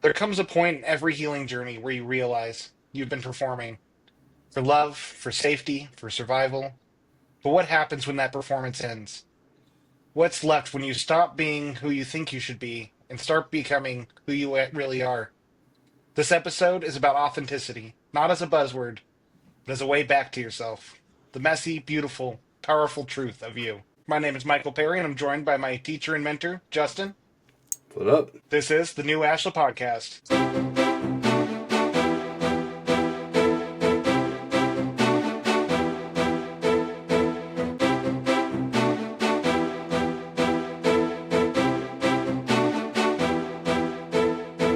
There comes a point in every healing journey where you realize you've been performing for love, for safety, for survival. But what happens when that performance ends? What's left when you stop being who you think you should be and start becoming who you really are? This episode is about authenticity, not as a buzzword, but as a way back to yourself. The messy, beautiful, powerful truth of you. My name is Michael Perry, and I'm joined by my teacher and mentor, Justin. What up? This is the new Ashla Podcast.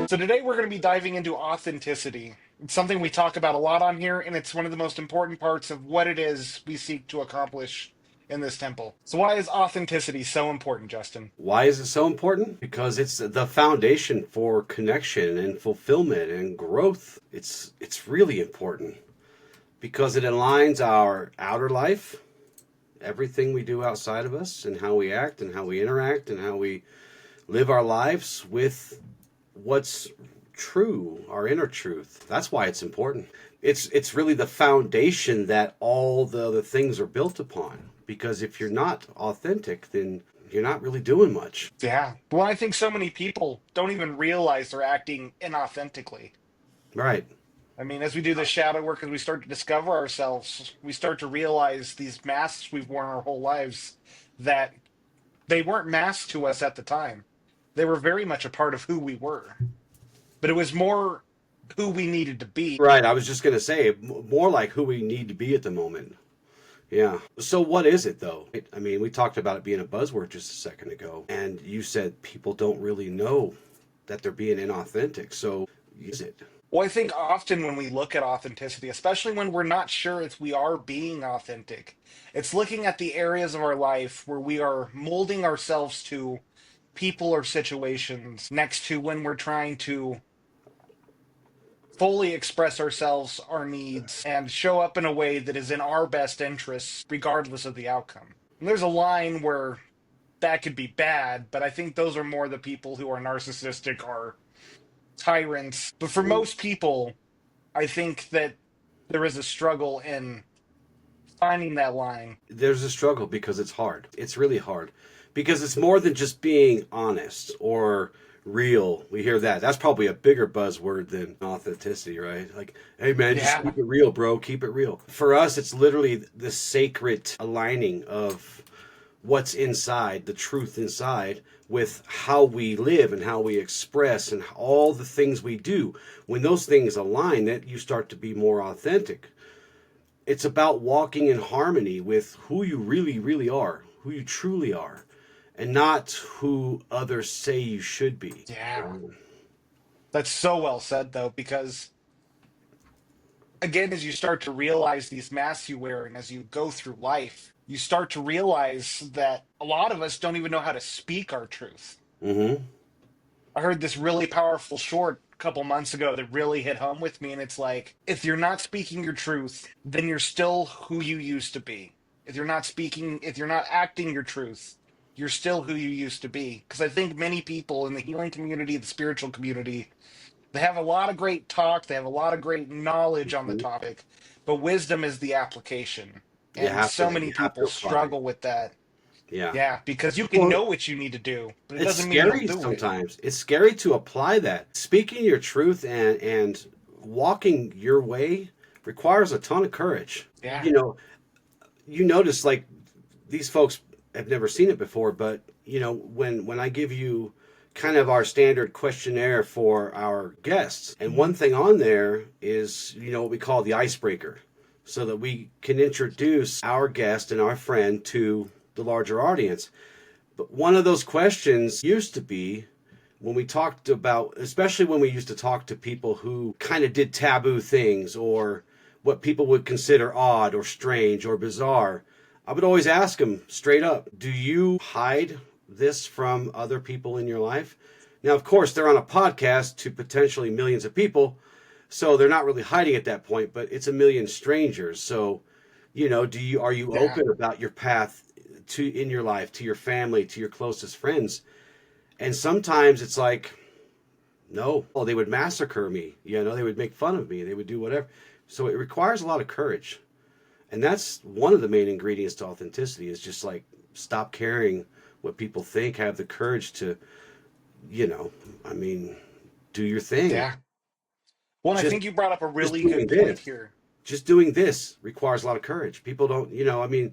So today we're going to be diving into authenticity. It's something we talk about a lot on here, and it's one of the most important parts of what it is we seek to accomplish in this temple. So why is authenticity so important, Justin? Why is it so important? Because it's the foundation for connection and fulfillment and growth. It's really important because it aligns our outer life, everything we do outside of us, and how we act and how we interact and how we live our lives with what's true, our inner truth. That's why it's important. It's really the foundation that all the other things are built upon. Because if you're not authentic, then you're not really doing much. Yeah. Well, I think so many people don't even realize they're acting inauthentically. Right. I mean, as we do this shadow work, as we start to discover ourselves, we start to realize these masks we've worn our whole lives, that they weren't masks to us at the time. They were very much a part of who we were. But it was more who we needed to be. Right. I was just going to say more like who we need to be at the moment. Yeah. So what is it though? I mean, we talked about it being a buzzword just a second ago, and you said people don't really know that they're being inauthentic. So is it? Well, I think often when we look at authenticity, especially when we're not sure if we are being authentic, it's looking at the areas of our life where we are molding ourselves to people or situations next to when we're trying to fully express ourselves, our needs, and show up in a way that is in our best interests, regardless of the outcome. And there's a line where that could be bad, but I think those are more the people who are narcissistic or tyrants. But for most people, I think that there is a struggle in finding that line. There's a struggle because it's hard. It's really hard because it's more than just being honest or real. We hear that. That's probably a bigger buzzword than authenticity, right? Like, hey man, just Yeah. keep it real, bro. Keep it real. For us, it's literally the sacred aligning of what's inside, the truth inside, with how we live and how we express and all the things we do. When those things align, that you start to be more authentic. It's about walking in harmony with who you really, really are, who you truly are, and not who others say you should be. Yeah. That's so well said, though, because again, as you start to realize these masks you wear and as you go through life, you start to realize that a lot of us don't even know how to speak our truth. Mm-hmm. I heard this really powerful short a couple months ago that really hit home with me, and it's like, if you're not speaking your truth, then you're still who you used to be. If you're not acting your truth, you're still who you used to be. Because I think many people in the healing community, the spiritual community, they have a lot of great talk, they have a lot of great knowledge on the topic, but wisdom is the application. And so many You have to people apply. struggle with that. Yeah. Yeah, because you can Well, know what you need to do, but it it's doesn't mean you'll scary do it. sometimes. It's scary to apply that. Speaking your truth and walking your way requires a ton of courage. Yeah. You notice like these folks have never seen it before, but when I give you kind of our standard questionnaire for our guests, and one thing on there is what we call the icebreaker, so that we can introduce our guest and our friend to the larger audience. But one of those questions used to be when we talked about, especially when we used to talk to people who kind of did taboo things or what people would consider odd or strange or bizarre, I would always ask them straight up, do you hide this from other people in your life? Now, of course, they're on a podcast to potentially millions of people, so they're not really hiding at that point, but it's a million strangers. So, are you Yeah. open about your path in your life, to your family, to your closest friends? And sometimes it's like, No. Oh, they would massacre me. They would make fun of me. They would do whatever. So it requires a lot of courage. And that's one of the main ingredients to authenticity is just like stop caring what people think, have the courage to, you know, I mean, do your thing. Yeah. Well, and I Just think you brought up a just really doing good point this. here. Just doing this requires a lot of courage. People don't, I mean,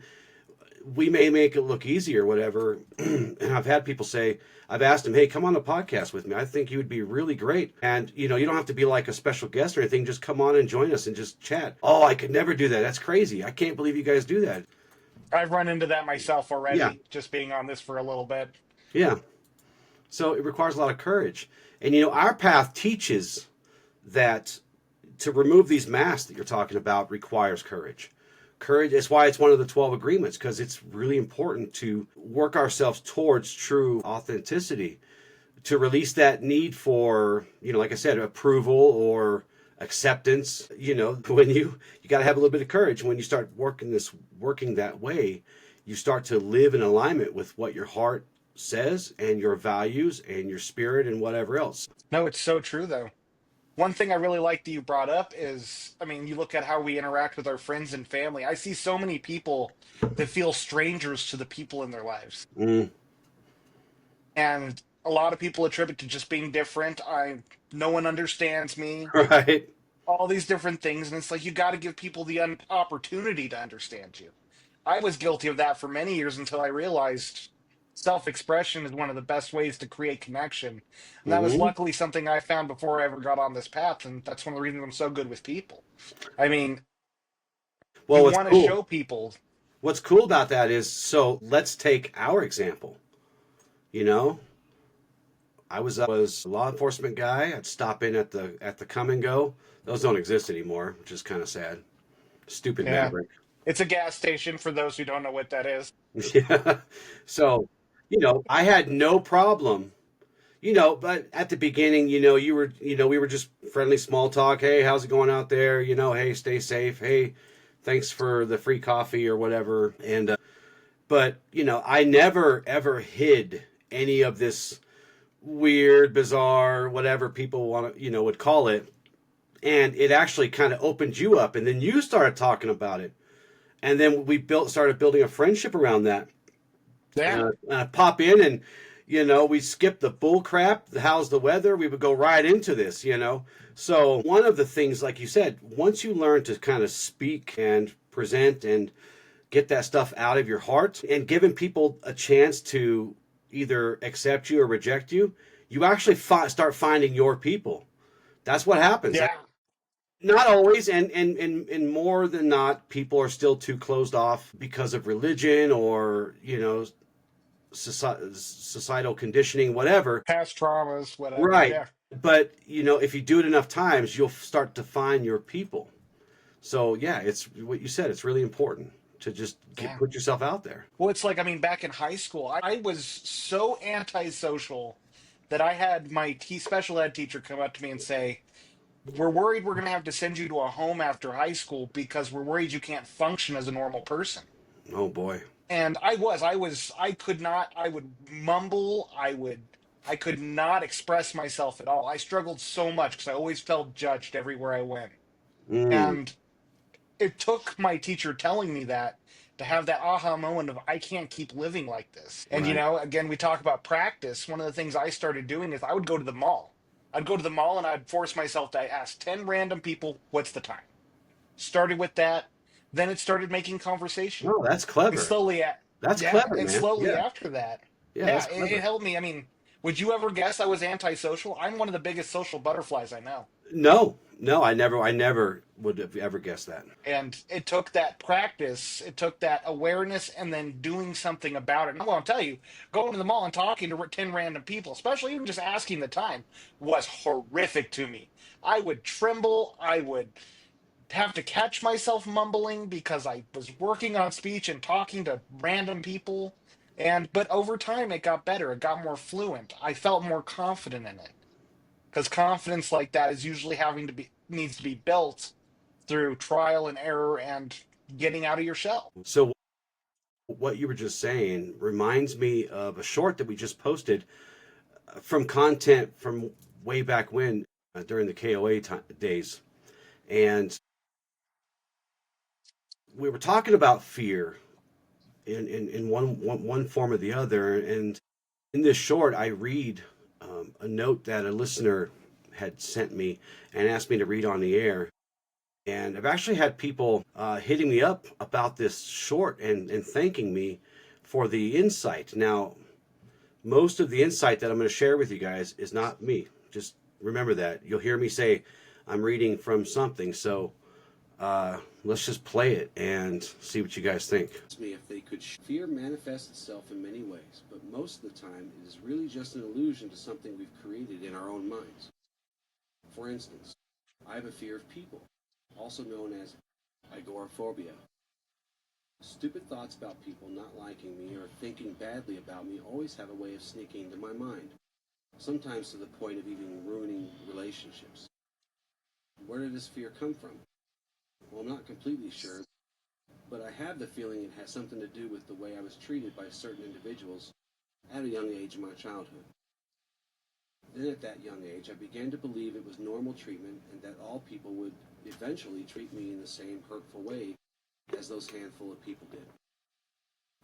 we may make it look easy or whatever. And I've had people say, I've asked them, hey, come on the podcast with me. I think you would be really great. And, you don't have to be like a special guest or anything. Just come on and join us and just chat. Oh, I could never do that. That's crazy. I can't believe you guys do that. I've run into that myself Yeah. already, just being on this for a little bit. Yeah. So it requires a lot of courage. And, our path teaches that to remove these masks that you're talking about requires courage. Courage is why it's one of the 12 agreements, because it's really important to work ourselves towards true authenticity, to release that need for, like I said, approval or acceptance. When you got to have a little bit of courage. When you start working that way, you start to live in alignment with what your heart says and your values and your spirit and whatever else. No, it's so true, though. One thing I really like that you brought up is, I mean, you look at how we interact with our friends and family. I see so many people that feel strangers to the people in their lives. Mm, And a lot of people attribute to just being different. No one understands me, right. all these different things. And it's like, you got to give people the opportunity to understand you. I was guilty of that for many years until I realized self-expression is one of the best ways to create connection. And that was Hmm. luckily something I found before I ever got on this path. And that's one of the reasons I'm so good with people. I mean, Well, you what's want to cool? show people, What's cool about that is, so let's take our example. You know, I was a law enforcement guy. I'd stop in at the come and go. Those don't exist anymore, which is kind of sad. Stupid yeah, Maverick. it's a gas station for those who don't know what that is. Yeah. So, I had no problem. But at the beginning, we were just friendly small talk. Hey, how's it going out there? Hey, stay safe. Hey, thanks for the free coffee or whatever. And but I never ever hid any of this weird, bizarre, whatever people want to, would call it. And it actually kind of opened you up, and then you started talking about it, and then we started building a friendship around that. Yeah, Pop in, and we skip the bull crap. How's the weather? We would go right into this. So one of the things, like you said, once you learn to kind of speak and present and get that stuff out of your heart and giving people a chance to either accept you or reject you, you actually start finding your people. That's what happens. yeah, Not always, and more than not, people are still too closed off because of religion or societal conditioning, whatever. past traumas, whatever. Right. Yeah, But if you do it enough times, you'll start to find your people. So yeah, it's what you said. It's really important to just yeah. put yourself out there. Well, it's like, I mean, back in high school, I was so antisocial that I had my special ed teacher come up to me and say, we're worried we're going to have to send you to a home after high school because we're worried you can't function as a normal person. Oh boy. And I could not, I would mumble, I could not express myself at all. I struggled so much because I always felt judged everywhere I went. Mm, And it took my teacher telling me that to have that aha moment of I can't keep living like this. And right. again, we talk about practice. One of the things I started doing is I would go to the mall. I'd go to the mall and I'd force myself to ask 10 random people, what's the time? Started with that, then it started making conversation. Oh, that's And clever. That's yeah, clever, and man. slowly Yeah. after that, Yeah, yeah, that's it clever. helped me. I mean, would you ever guess I was antisocial? I'm one of the biggest social butterflies I know. No, no, I never would have ever guessed that. And it took that practice, it took that awareness, and then doing something about it. And I'm going to tell you, going to the mall and talking to 10 random people, especially even just asking the time, was horrific to me. I would tremble. I would have to catch myself mumbling because I was working on speech and talking to random people. But over time, it got better. It got more fluent. I felt more confident in it because confidence like that is usually needs to be built through trial and error and getting out of your shell. So what you were just saying reminds me of a short that we just posted from content from way back when, during the KOA days. And we were talking about fear in one form or the other. And in this short, I read a note that a listener had sent me and asked me to read on the air. And I've actually had people hitting me up about this short and thanking me for the insight. Now, most of the insight that I'm going to share with you guys is not me. Just remember that. You'll hear me say I'm reading from something. So let's just play it and see what you guys think. Me if they could. Fear manifests itself in many ways, but most of the time it is really just an illusion to something we've created in our own minds. For instance, I have a fear of people, also known as agoraphobia. Stupid thoughts about people not liking me or thinking badly about me always have a way of sneaking into my mind, sometimes to the point of even ruining relationships. Where did this fear come from? Well, I'm not completely sure, but I have the feeling it has something to do with the way I was treated by certain individuals at a young age in my childhood. Then at that young age, I began to believe it was normal treatment and that all people would eventually treat me in the same hurtful way as those handful of people did.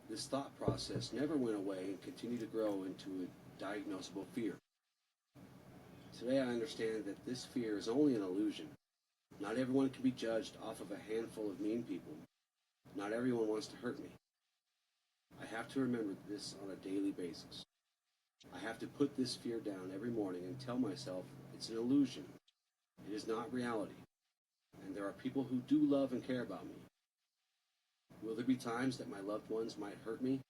This thought process never went away and continued to grow into a diagnosable fear. Today I understand that this fear is only an illusion. Not everyone can be judged off of a handful of mean people. Not everyone wants to hurt me. I have to remember this on a daily basis. I have to put this fear down every morning and tell myself it's an illusion. It is not reality. And there are people who do love and care about me. Will there be times that my loved ones might hurt me?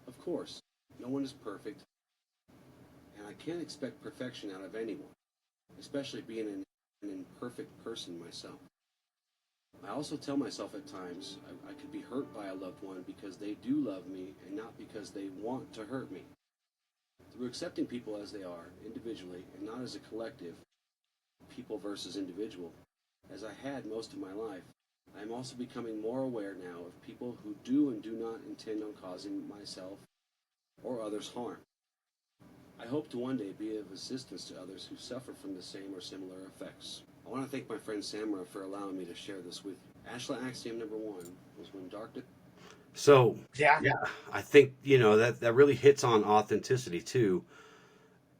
Of course. No one is perfect. And I can't expect perfection out of anyone, especially being an imperfect person myself. I also tell myself at times I could be hurt by a loved one because they do love me and not because they want to hurt me. Through accepting people as they are, individually, and not as a collective, people versus individual, as I had most of my life, I am also becoming more aware now of people who do and do not intend on causing myself or others harm. I hope to one day be of assistance to others who suffer from the same or similar effects. I want to thank my friend Samra for allowing me to share this with you. Ashla axiom number 1 was when darkness. So, Yeah. I think, that really hits on authenticity too.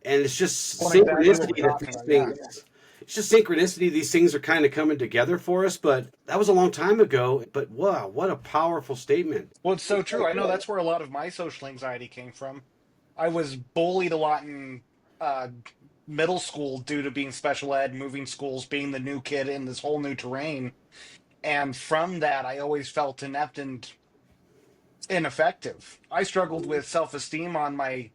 And it's just Well, exactly what synchronicity we're that talking these about. Yeah. things, it's just synchronicity. These things are kind of coming together for us, but that was a long time ago. But wow, what a powerful statement. Well, it's so true. I know that's where a lot of my social anxiety came from. I was bullied a lot in uh, middle school due to being special ed, moving schools, being the new kid in this whole new terrain. And from that, I always felt inept and ineffective. I struggled with self-esteem on my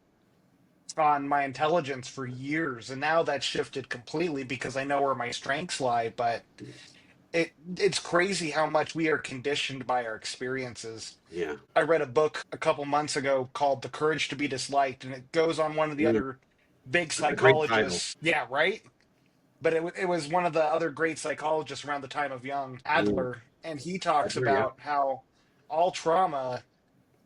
intelligence for years, and now that's shifted completely because I know where my strengths lie. But it's crazy how much we are conditioned by our experiences. Yeah. I read a book a couple months ago called The Courage to Be Disliked, and it goes on one of the Mm, other big that's a great title. psychologists. Yeah, right? But it was one of the other great psychologists around the time of Young, Mm, Adler, and he talks yeah. about how all trauma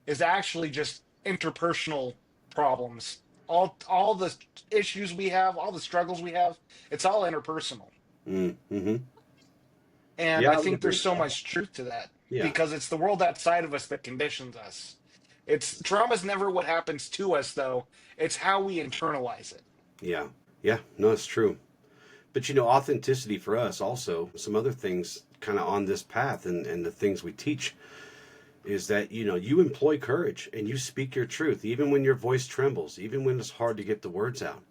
is actually just interpersonal problems. All the issues we have, all the struggles we have, it's all interpersonal. Mm-hmm. And Yeah, I I would think agree there's with so that. much truth to that Yeah. because it's the world outside of us that conditions us. It's trauma's never what happens to us though. It's how we internalize it. Yeah. Yeah. No, it's true. But authenticity for us also, some other things kind of on this path and the things we teach is that, you employ courage and you speak your truth, even when your voice trembles, even when it's hard to get the words out.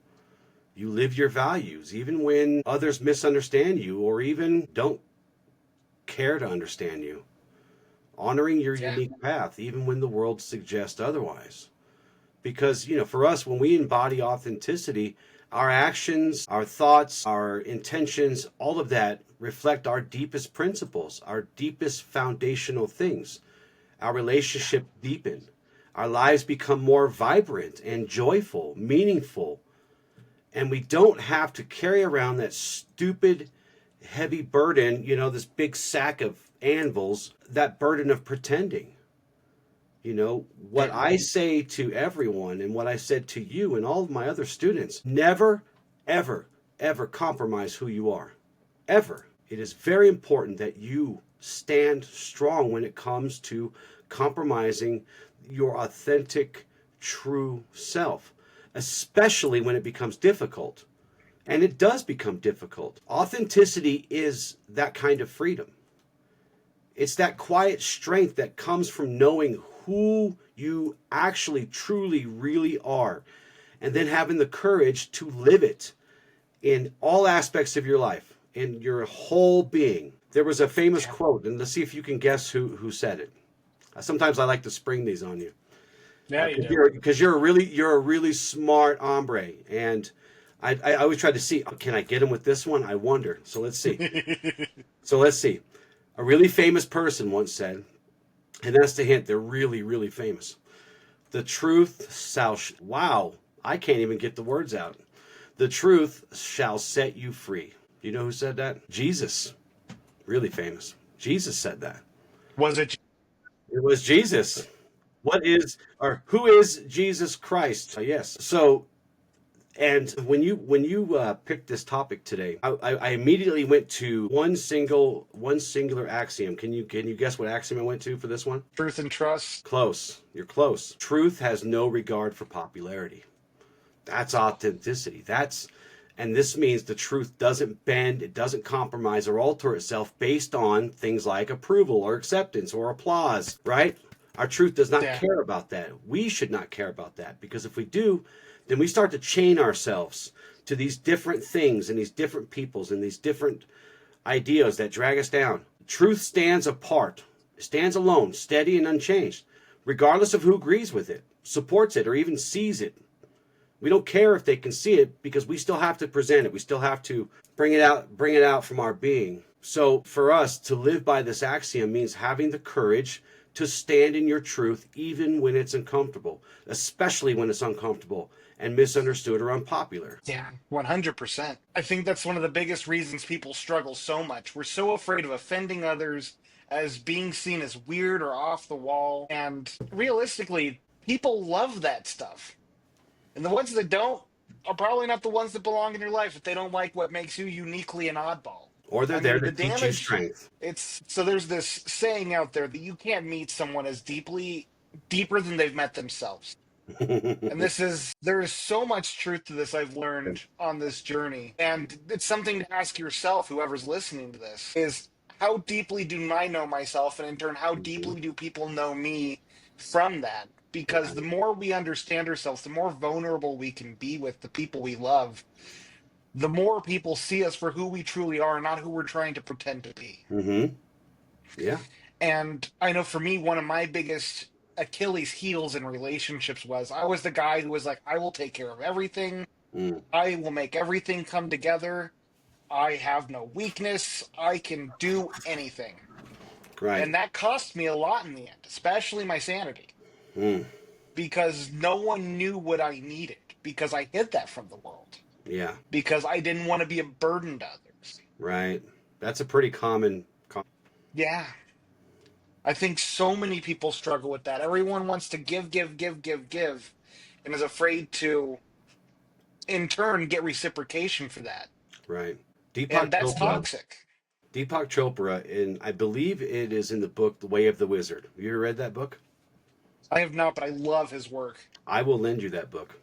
You live your values, even when others misunderstand you or even don't care to understand you. Honoring your Yeah. unique path, even when the world suggests otherwise. Because, for us, when we embody authenticity, our actions, our thoughts, our intentions, all of that reflect our deepest principles, our deepest foundational things. Our relationship deepen. Our lives become more vibrant and joyful, meaningful. And we don't have to carry around that stupid, heavy burden, this big sack of anvils, that burden of pretending. What Yeah. I say to everyone and what I said to you and all of my other students, never, ever, ever compromise who you are. Ever. It is very important that you stand strong when it comes to compromising your authentic, true self, especially when it becomes difficult. And it does become difficult. Authenticity is that kind of freedom. It's that quiet strength that comes from knowing who you actually, truly, really are, and then having the courage to live it in all aspects of your life, in your whole being. There was a famous quote, and let's see if you can guess who said it. Sometimes I like to spring these on you. Yeah, you do. Because you're a really smart hombre, and I always try to see, can I get him with this one? I wonder. So let's see. A really famous person once said, and that's the hint, they're really, really famous. The truth shall, wow, I can't even get the words out. The truth shall set you free. You know who said that? Jesus. Really famous. Jesus said that. Was it? It was Jesus. Who is Jesus Christ? Yes. So, and when you picked this topic today, I immediately went to one singular axiom. Can you guess what axiom I went to for this one? Truth and trust. Close. You're close. Truth has no regard for popularity. That's authenticity. And this means the truth doesn't bend, it doesn't compromise or alter itself based on things like approval or acceptance or applause, right? Our truth does not care about that. We should not care about that, because if we do, then we start to chain ourselves to these different things and these different peoples and these different ideas that drag us down. Truth stands apart, stands alone, steady and unchanged, regardless of who agrees with it, supports it, or even sees it. We don't care if they can see it, because we still have to present it. We still have to bring it out from our being. So for us to live by this axiom means having the courage to stand in your truth, even when it's uncomfortable, especially when it's uncomfortable and misunderstood or unpopular. Yeah, 100%. I think that's one of the biggest reasons people struggle so much. We're so afraid of offending others, as being seen as weird or off the wall. And realistically, people love that stuff. And the ones that don't are probably not the ones that belong in your life if they don't like what makes you uniquely an oddball. Or they're there to teach you strength. So there's this saying out there that you can't meet someone as deeper than they've met themselves. And there is so much truth to this I've learned on this journey. And it's something to ask yourself, whoever's listening to this, is how deeply do I know myself? And in turn, how deeply do people know me from that? Because the more we understand ourselves, the more vulnerable we can be with the people we love, the more people see us for who we truly are, not who we're trying to pretend to be. Mm-hmm. Yeah. And I know for me, one of my biggest Achilles heels in relationships was I was the guy who was like, I will take care of everything. I will make everything come together. I have no weakness. I can do anything. Right. And that cost me a lot in the end, especially my sanity. Because no one knew what I needed, because I hid that from the world. Yeah. Because I didn't want to be a burden to others. Right. That's a pretty common. Yeah. I think so many people struggle with that. Everyone wants to give, and is afraid to, in turn, get reciprocation for that. Right. And that's toxic. Deepak Chopra, and I believe it is in the book The Way of the Wizard. Have you ever read that book? I have not, but I love his work. I will lend you that book.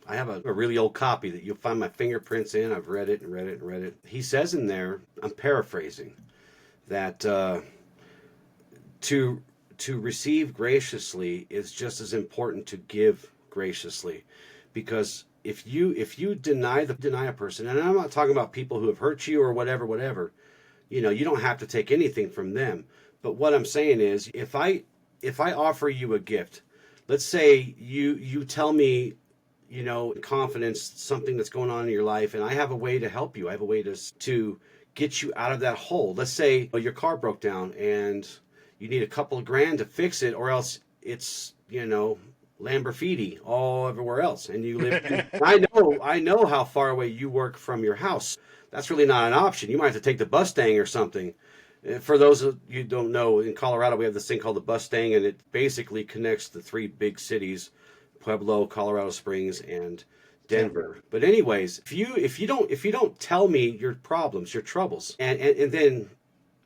I have a really old copy that you'll find my fingerprints in. I've read it and read it and read it. He says in there, I'm paraphrasing, that to receive graciously is just as important to give graciously, because if you deny a person, and I'm not talking about people who have hurt you or whatever, you don't have to take anything from them. But what I'm saying is, if I offer you a gift, let's say you tell me, in confidence, something that's going on in your life, and I have a way to help you. I have a way to get you out of that hole. Let's say your car broke down and you need a couple of grand to fix it, or else it's, Lamborghini all everywhere else. And you live, I know how far away you work from your house. That's really not an option. You might have to take the Mustang or something. For those of you who don't know, in Colorado, we have this thing called the Mustang, and it basically connects the three big cities, Pueblo, Colorado Springs, and Denver. But anyways, if you don't tell me your problems, your troubles, and then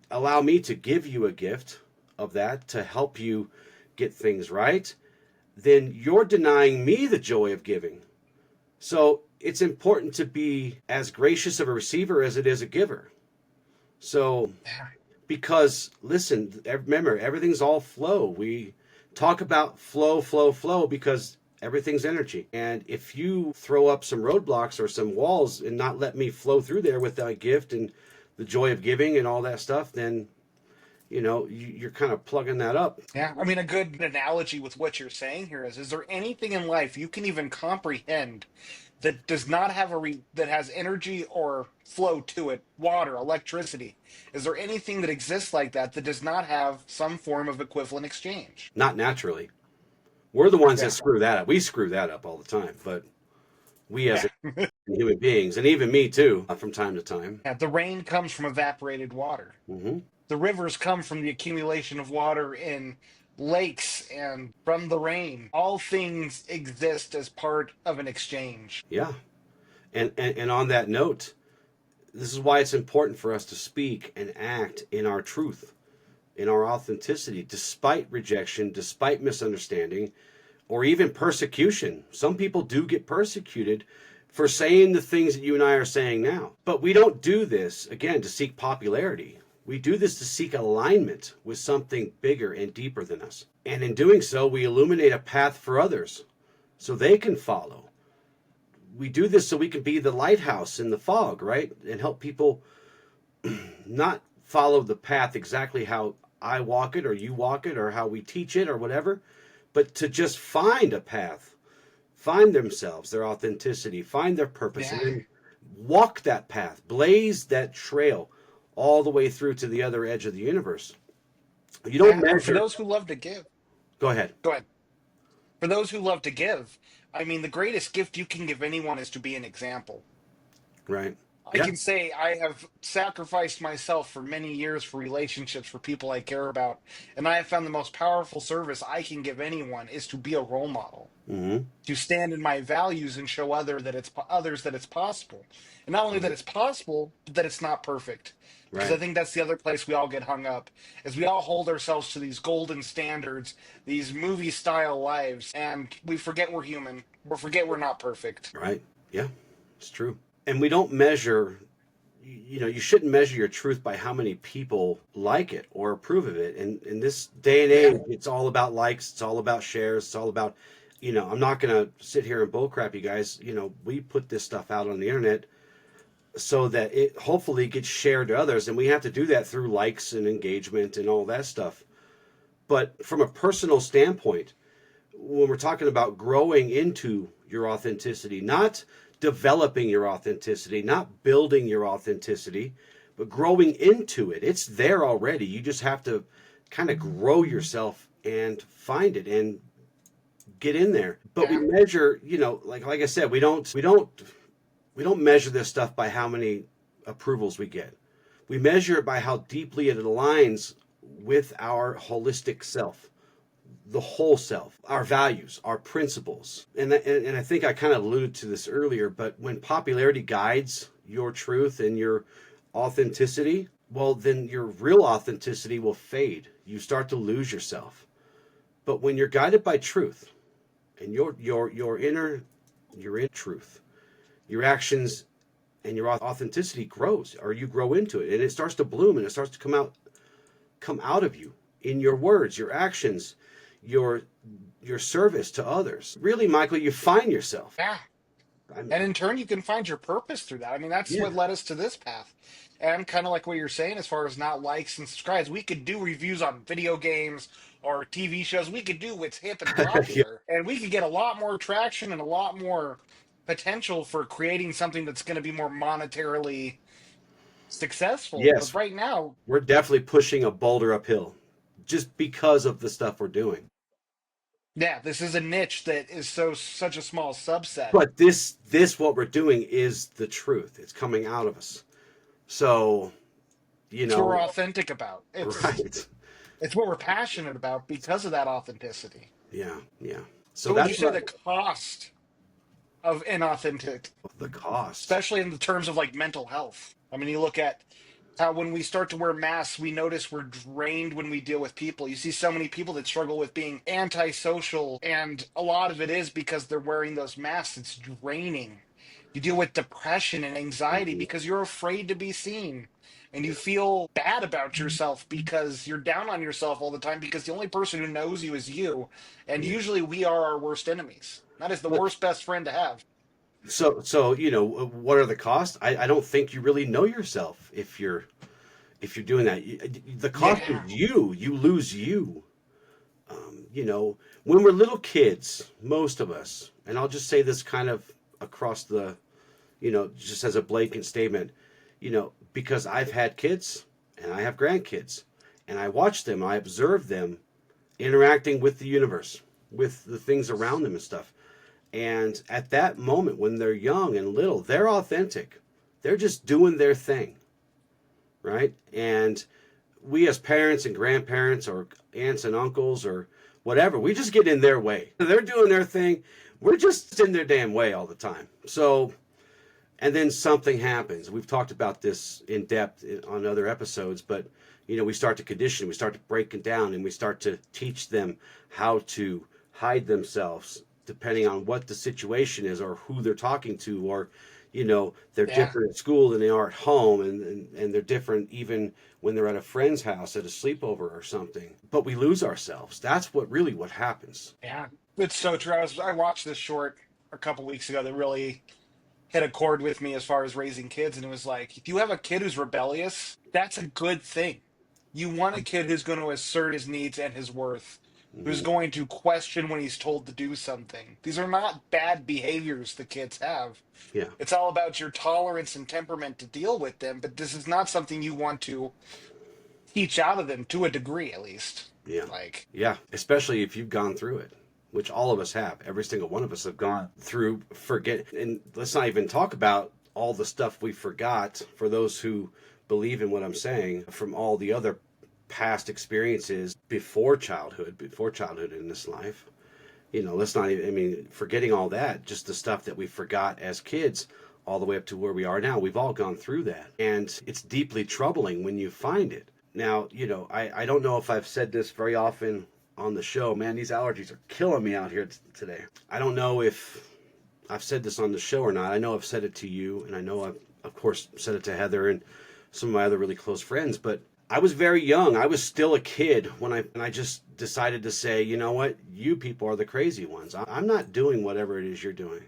allow me to give you a gift of that to help you get things right, then you're denying me the joy of giving. So it's important to be as gracious of a receiver as it is a giver. So, because listen, remember, everything's all flow. We talk about flow because everything's energy. And if you throw up some roadblocks or some walls and not let me flow through there with that gift and the joy of giving and all that stuff, then, you're kind of plugging that up. Yeah, I mean, a good analogy with what you're saying here is there anything in life you can even comprehend that does not have that has energy or flow to it, water, electricity? Is there anything that exists like that that does not have some form of equivalent exchange? Not naturally. We're the ones Yeah. that screw that up. We screw that up all the time, but we as Yeah. human beings, and even me too, from time to time. Yeah, the rain comes from evaporated water. Mm-hmm. The rivers come from the accumulation of water in lakes and from the rain. All things exist as part of an exchange. Yeah. And on that note, this is why it's important for us to speak and act in our truth, in our authenticity, despite rejection, despite misunderstanding, or even persecution. Some people do get persecuted for saying the things that you and I are saying now. But we don't do this, again, to seek popularity. We do this to seek alignment with something bigger and deeper than us. And in doing so, we illuminate a path for others so they can follow. We do this so we can be the lighthouse in the fog, right? And help people not follow the path exactly how I walk it or you walk it or how we teach it or whatever, but to just find a path, find themselves, their authenticity, find their purpose, and then walk that path, blaze that trail all the way through to the other edge of the universe. You don't measure. For those who love to give. Go ahead. Go ahead. For those who love to give, I mean, the greatest gift you can give anyone is to be an example. Right. I can say I have sacrificed myself for many years for relationships, for people I care about, and I have found the most powerful service I can give anyone is to be a role model, to stand in my values and show others that it's possible, and not only that it's possible, but that it's not perfect. Because I think that's the other place we all get hung up, is we all hold ourselves to these golden standards, these movie-style lives, and we forget we're human. We forget we're not perfect. Right. Yeah, it's true. And we don't measure, you shouldn't measure your truth by how many people like it or approve of it. And in this day and age, it's all about likes. It's all about shares. It's all about, I'm not going to sit here and bullcrap you guys. We put this stuff out on the internet so that it hopefully gets shared to others. And we have to do that through likes and engagement and all that stuff. But from a personal standpoint, when we're talking about growing into your authenticity, not developing your authenticity, not building your authenticity, but growing into it. It's there already. You just have to kind of grow yourself and find it and get in there. But we measure, like I said, we don't measure this stuff by how many approvals we get. We measure it by how deeply it aligns with our holistic self. The whole self, our values, our principles. And I think I kind of alluded to this earlier, but when popularity guides your truth and your authenticity, well, then your real authenticity will fade. You start to lose yourself. But when you're guided by truth and your in truth, your actions and your authenticity grows, or you grow into it, and it starts to bloom and it starts to come out of you in your words, your actions, your service to others. Really, Michael, you find yourself. Yeah. And in turn, you can find your purpose through that. I mean, that's what led us to this path. And kind of like what you're saying, as far as not likes and subscribes, we could do reviews on video games or TV shows. We could do what's hip and popular. And we could get a lot more traction and a lot more potential for creating something that's going to be more monetarily successful. Yes. But right now, we're definitely pushing a boulder uphill just because of the stuff we're doing. Yeah, this is a niche that is such a small subset. But this what we're doing is the truth. It's coming out of us. So, It's what we're authentic about. Right. It's what we're passionate about because of that authenticity. Yeah. So would you say the cost of inauthentic, The cost. especially in the terms of like mental health. I mean, you look at how when we start to wear masks, we notice we're drained when we deal with people. You see so many people that struggle with being antisocial, and a lot of it is because they're wearing those masks. It's draining. You deal with depression and anxiety Mhm. because you're afraid to be seen. And you feel bad about yourself because you're down on yourself all the time because the only person who knows you is you. And Yeah. usually we are our worst enemies. That is the But worst best friend to have. so what are the costs? I don't think you really know yourself if you're doing that. The cost is Yeah. you lose you. When we're little kids, most of us, and I'll just say this kind of across the, just as a blanket statement, because I've had kids and I have grandkids, and I watch them, I observe them interacting with the universe, with the things around them and stuff. And at that moment, when they're young and little, they're authentic. They're just doing their thing, right? And we as parents and grandparents or aunts and uncles or whatever, we just get in their way. They're doing their thing. We're just in their damn way all the time. So, and then something happens. We've talked about this in depth on other episodes, but we start to condition, we start to break it down, and we start to teach them how to hide themselves depending on what the situation is or who they're talking to, or they're Yeah. different at school than they are at home, and they're different even when they're at a friend's house at a sleepover or something. But we lose ourselves. That's what happens. Yeah. It's so true. I watched this short a couple weeks ago that really hit a chord with me as far as raising kids. And it was like, if you have a kid who's rebellious, that's a good thing. You want a kid who's going to assert his needs and his worth, who's Hmm. going to question when he's told to do something. These are not bad behaviors the kids have. Yeah. It's all about your tolerance and temperament to deal with them. But this is not something you want to teach out of them, to a degree at least. Yeah. Like, Yeah. Especially if you've gone through it, which all of us have. Every single one of us have gone through forget. And let's not even talk about all the stuff we forgot for those who believe in what I'm saying from all the other past experiences before childhood in this life. Let's not even, I mean, forgetting all that, just the stuff that we forgot as kids all the way up to where we are now. We've all gone through that. And it's deeply troubling when you find it. Now, I don't know if I've said this very often on the show. Man, these allergies are killing me out here today. I don't know if I've said this on the show or not. I know I've said it to you, and I know I've, of course, said it to Heather and some of my other really close friends, but I was very young. I was still a kid when I just decided to say, you know what, you people are the crazy ones. I'm not doing whatever it is you're doing.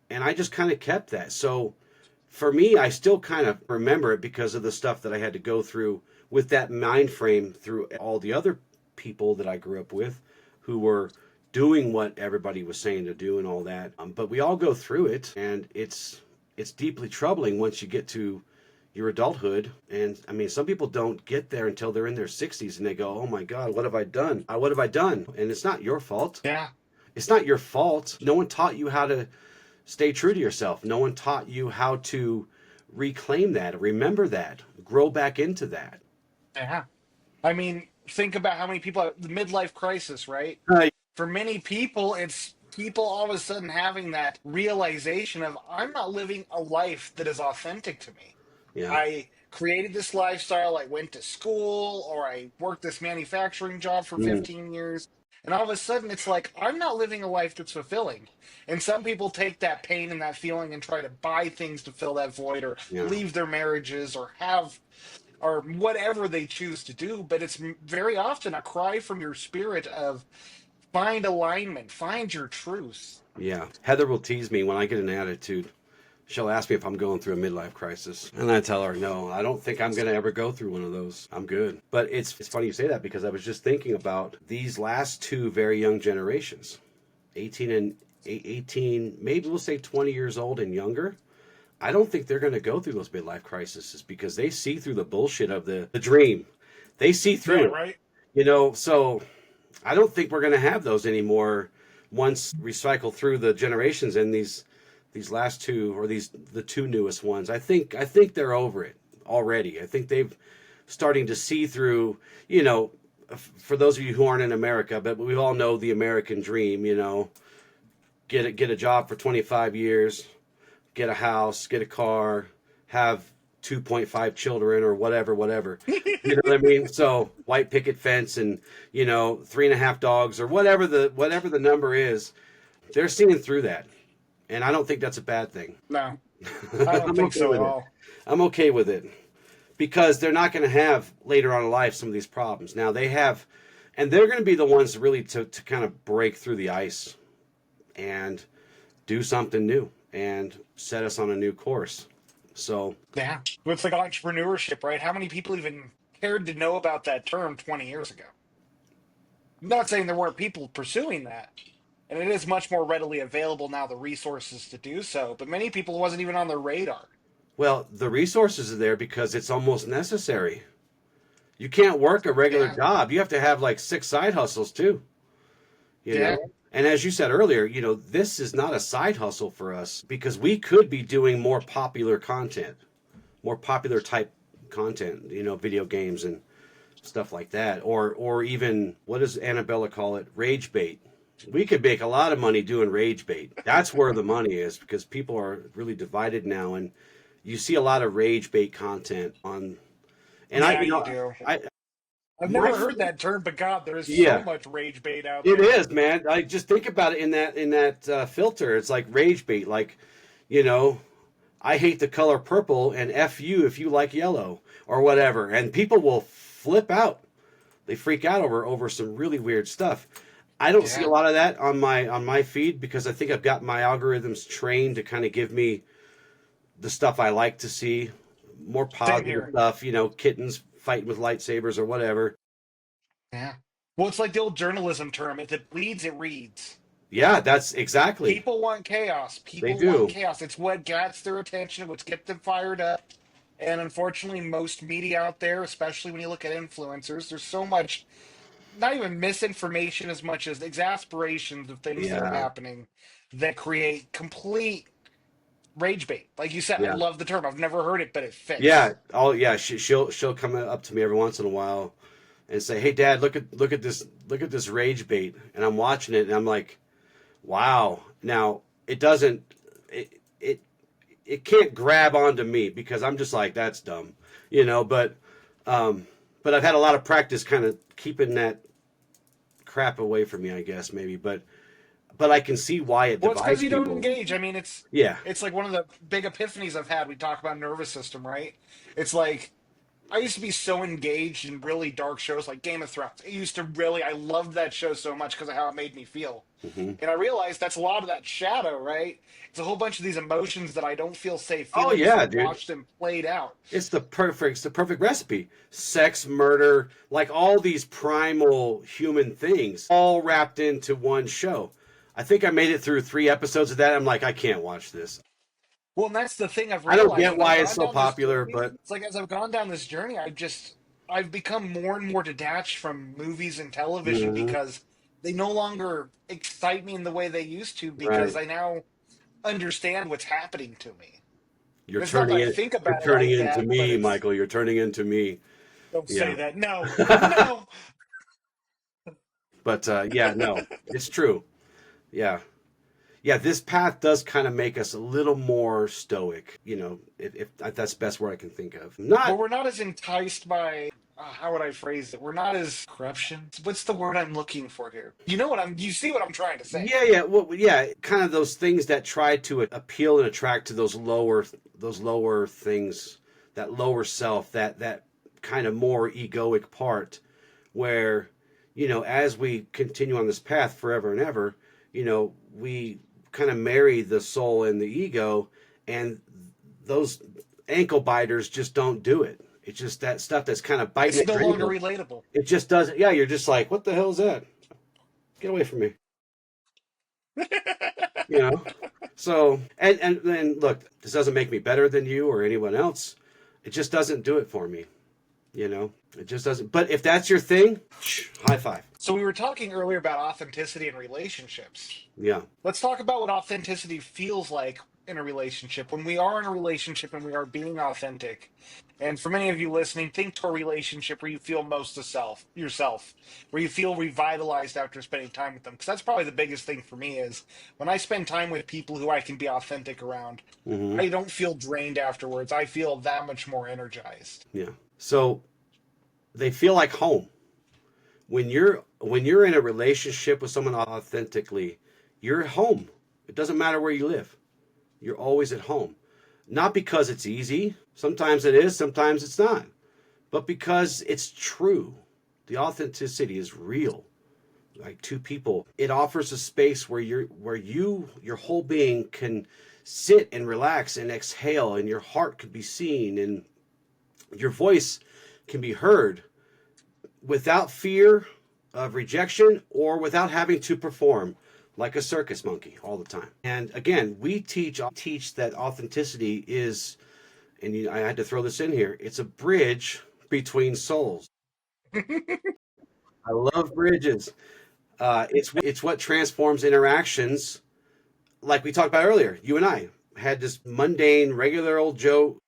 And I just kind of kept that. So for me, I still kind of remember it because of the stuff that I had to go through with that mind frame through all the other people that I grew up with who were doing what everybody was saying to do and all that. But we all go through it, and it's deeply troubling once you get to your adulthood. And I mean, some people don't get there until they're in their 60s and they go, oh my God, what have I done? What have I done? And it's not your fault. yeah. It's not your fault. No one taught you how to stay true to yourself. No one taught you how to reclaim that, remember that, grow back into that. Yeah. I mean, think about how many people have the midlife crisis, right? Uh, For many people, it's people all of a sudden having that realization of, I'm not living a life that is authentic to me. yeah. I created this lifestyle, I went to school, or I worked this manufacturing job for Mm, 15 years. And all of a sudden, it's like, I'm not living a life that's fulfilling. And some people take that pain and that feeling and try to buy things to fill that void, or yeah. leave their marriages, or have or whatever they choose to do. But it's very often a cry from your spirit of find alignment, find your truth. Yeah. Heather will tease me when I get an attitude. She'll ask me if I'm going through a midlife crisis. And I tell her, no, I don't think I'm going to ever go through one of those. I'm good. But it's funny you say that because I was just thinking about these last two very young generations, 18 and 18, maybe we'll say 20 years old and younger. I don't think they're going to go through those midlife crises because they see through the bullshit of the dream. They see Yeah, through it, right? so I don't think we're going to have those anymore once we cycle through the generations and these last two or the two newest ones. I think they're over it already. I think they've starting to see through, for those of you who aren't in America, but we all know the American dream, get a job for 25 years, get a house, get a car, have 2.5 children or whatever. You know what I mean? So white picket fence and 3.5 dogs or whatever the number is, they're seeing through that, and I don't think that's a bad thing. No, I don't I'm think okay so with at it. all. I'm okay with it because they're not going to have later on in life some of these problems. Now they have, and they're going to be the ones really to kind of break through the ice and do something new and set us on a new course. So Yeah. Well, it's like entrepreneurship, right? How many people even cared to know about that term 20 years ago? I'm not saying there weren't people pursuing that. And it is much more readily available now, the resources to do so. But many people it wasn't even on their radar. well, the resources are there because it's almost necessary. You can't work a regular Yeah. job. You have to have like 6 side hustles too, you Yeah. know? And as you said earlier, this is not a side hustle for us because we could be doing more popular content, more popular type content, video games and stuff like that. Or even, what does Annabella call it? Rage bait. We could make a lot of money doing rage bait. That's where the money is because people are really divided now, and you see a lot of rage bait content on. And Yeah, you do. I I've my never heard that term, but God, there is so yeah, much rage bait out it there. is, man. I just think about it in that filter. It's like rage bait, like, you know, I hate the color purple, and F you if you like yellow or whatever, and people will flip out. They freak out over some really weird stuff. I don't see a Yeah. lot of that on my feed because I think I've got my algorithms trained to kind of give me the stuff I like to see, more Same positive here. stuff, kittens fighting with lightsabers or whatever. Yeah. Well, it's like the old journalism term. If it bleeds, it reads. Yeah, that's exactly. People want chaos. They People want do. chaos. It's what gets their attention, what gets them fired up. And unfortunately, most media out there, especially when you look at influencers, there's so much, not even misinformation as much as exasperations of things that are Yeah. happening that create complete rage bait. Like you said, I Yeah. love the term. I've never heard it, but it Yeah. fits. Oh, yeah. She'll come up to me every once in a while and say, "Hey, Dad, look at this rage bait," and I'm watching it and I'm like, "Wow." Now it doesn't it it it can't grab onto me because I'm just like, "That's dumb," But but I've had a lot of practice kind of keeping that crap away from me, I guess maybe. But I can see why it Well, it's because divides you don't people. engage. I mean, Yeah. it's like one of the big epiphanies I've had. We talk about nervous system, right? It's like I used to be so engaged in really dark shows like Game of Thrones. I loved that show so much because of how it made me feel. Hmm. And I realized that's a lot of that shadow, right? It's a whole bunch of these emotions that I don't feel safe Oh feeling, so I yeah, dude. watch them played out. It's the perfect recipe. Sex, murder, like all these primal human things, all wrapped into one show. I think I made it through 3 episodes of that. I'm like, I can't watch this. Well, and that's the thing I've I don't realized get as I've why it's gone so down this popular, journey. but It's like as I've gone down this journey, I've become more and more detached from movies and television Mhm. because they no longer excite me in the way they used to because Right, I now understand what's happening to me. you're And it's not that turning I it. think You're about it turning like into that, but me, it's Michael. You're turning into me. don't say Yeah. that. No, no. But yeah, no, it's true. Yeah. Yeah, this path does kind of make us a little more stoic, if that's the best word I can think of. But Not, we're not as enticed by how would I phrase it? We're not as corruption. What's the word I'm looking for here? You see what I'm trying to say. yeah, well, yeah, kind of those things that try to appeal and attract to those lower things, that lower self, that kind of more egoic part, where, as we continue on this path forever and ever, we kind of marry the soul and the ego, and those ankle biters just don't do it. It's just that stuff that's kind of biting It's at no your longer ankle. relatable. It just doesn't. Yeah, you're just like, what the hell is that? Get away from me. You know. So and then look, this doesn't make me better than you or anyone else. It just doesn't do it for me. It just doesn't. But if that's your thing, high five. So we were talking earlier about authenticity in relationships. Yeah. Let's talk about what authenticity feels like in a relationship. When we are in a relationship and we are being authentic, And for many of you listening, think to a relationship where you feel most of yourself, where you feel revitalized after spending time with them. Because that's probably the biggest thing for me is when I spend time with people who I can be authentic around, Hmm. I don't feel drained afterwards. I feel that much more energized. Yeah. So they feel like home. When you're in a relationship with someone authentically, you're at home. It doesn't matter where you live. You're always at home. Not because it's easy. Sometimes it is, sometimes it's not. But because it's true. The authenticity is real. Like two people, it offers a space where your whole being can sit and relax and exhale, and your heart could be seen and your voice can be heard without fear of rejection or without having to perform like a circus monkey all the time. And again, we teach that authenticity is, and I had to throw this in here, it's a bridge between souls. I love bridges. It's what transforms interactions, like we talked about earlier. You and I had this mundane, regular old Joe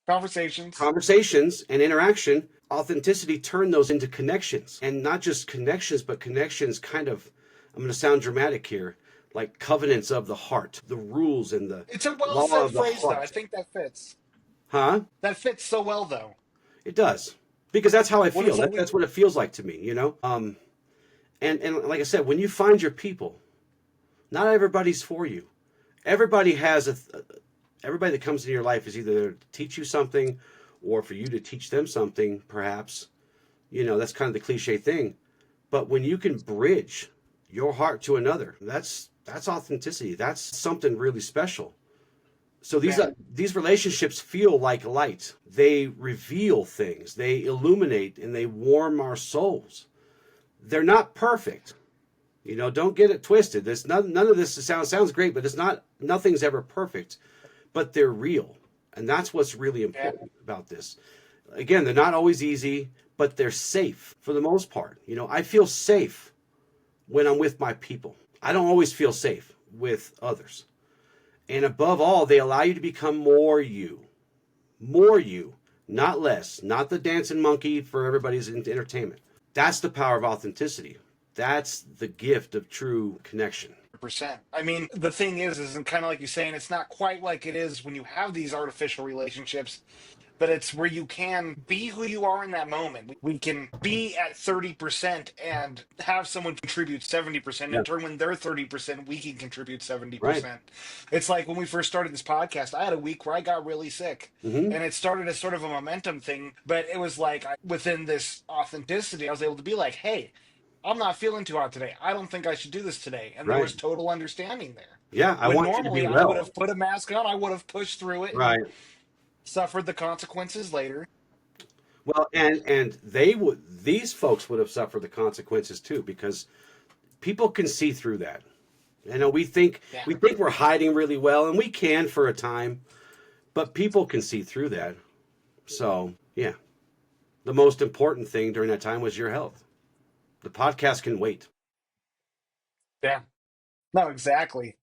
Conversations. conversations and interaction. Authenticity turned those into connections, and not just connections, but connections kind of, I'm going to sound dramatic here, like covenants of the heart, the rules and the It's a well law said of the phrase, though. I heart. think that fits. Huh? That fits so well, though. It does. Because that's how I What feel. is that? That's what it feels like to me, you know? And like I said, when you find your people, not everybody's for you. Everybody has everybody that comes into your life is either there to teach you something or for you to teach them something, perhaps. You know, that's kind of the cliche thing. But when you can bridge your heart to another, that's authenticity. That's something really special. So Yeah. these relationships feel like light. They reveal things. They illuminate and they warm our souls. They're not perfect. You know, don't get it twisted. There's none of this sounds great, but it's not. Nothing's ever perfect, but they're real, and that's what's really Yeah. important about this. Again, they're not always easy, but they're safe for the most part. You know, I feel safe when I'm with my people. I don't always feel safe with others. And above all, they allow you to become more you, not less, not the dancing monkey for everybody's entertainment. That's the power of authenticity. That's the gift of true connection. 100%. I mean, the thing is kind of like you're saying, it's not quite like it is when you have these artificial relationships, but it's where you can be who you are in that moment. We can be at 30% and have someone contribute 70%. Yeah. In turn, when they're 30%, we can contribute Right. 70%. It's like when we first started this podcast, I had a week where I got really sick. Hmm. And it started as sort of a momentum thing, but it was like within this authenticity, I was able to be like, hey, I'm not feeling too hot today. I don't think I should do this today. And there Right. was total understanding there. Yeah, I When want you to be normally I would well. have put a mask on, I would have pushed through it and Right. suffered the consequences later. Well, and these folks would have suffered the consequences too, because people can see through that. You know, Yeah. we think we're hiding really well, and we can for a time, but people can see through that. So, yeah. The most important thing during that time was your health. The podcast can wait. Yeah. No, exactly.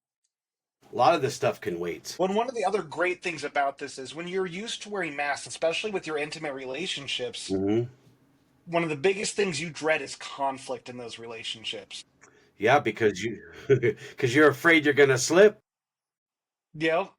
A lot of this stuff can wait. When one of the other great things about this is when you're used to wearing masks, especially with your intimate relationships, Hmm. one of the biggest things you dread is conflict in those relationships. Yeah, because because you're afraid you're gonna slip. Yep.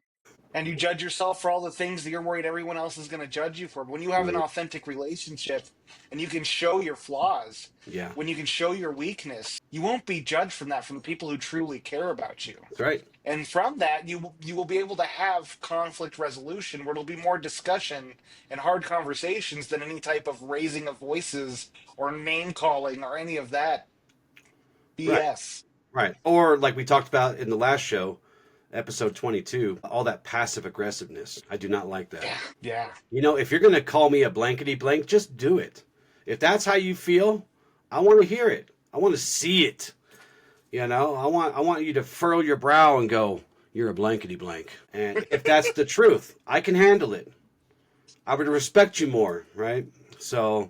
And you judge yourself for all the things that you're worried everyone else is going to judge you for. But when you have an Mhm. authentic relationship and you can show your flaws, Yeah, when you can show your weakness, you won't be judged from that from the people who truly care about you. that's right. And from that, you will be able to have conflict resolution where it'll be more discussion and hard conversations than any type of raising of voices or name calling or any of that Right, BS. right. Or like we talked about in the last show, episode 22, all that passive aggressiveness. I do not like that. Yeah, yeah. You know, if you're going to call me a blankety blank, just do it. If that's how you feel, I want to hear it. I want to see it. You know, I want you to furrow your brow and go, "You're a blankety blank." And if that's the truth, I can handle it. I would respect you more, right? So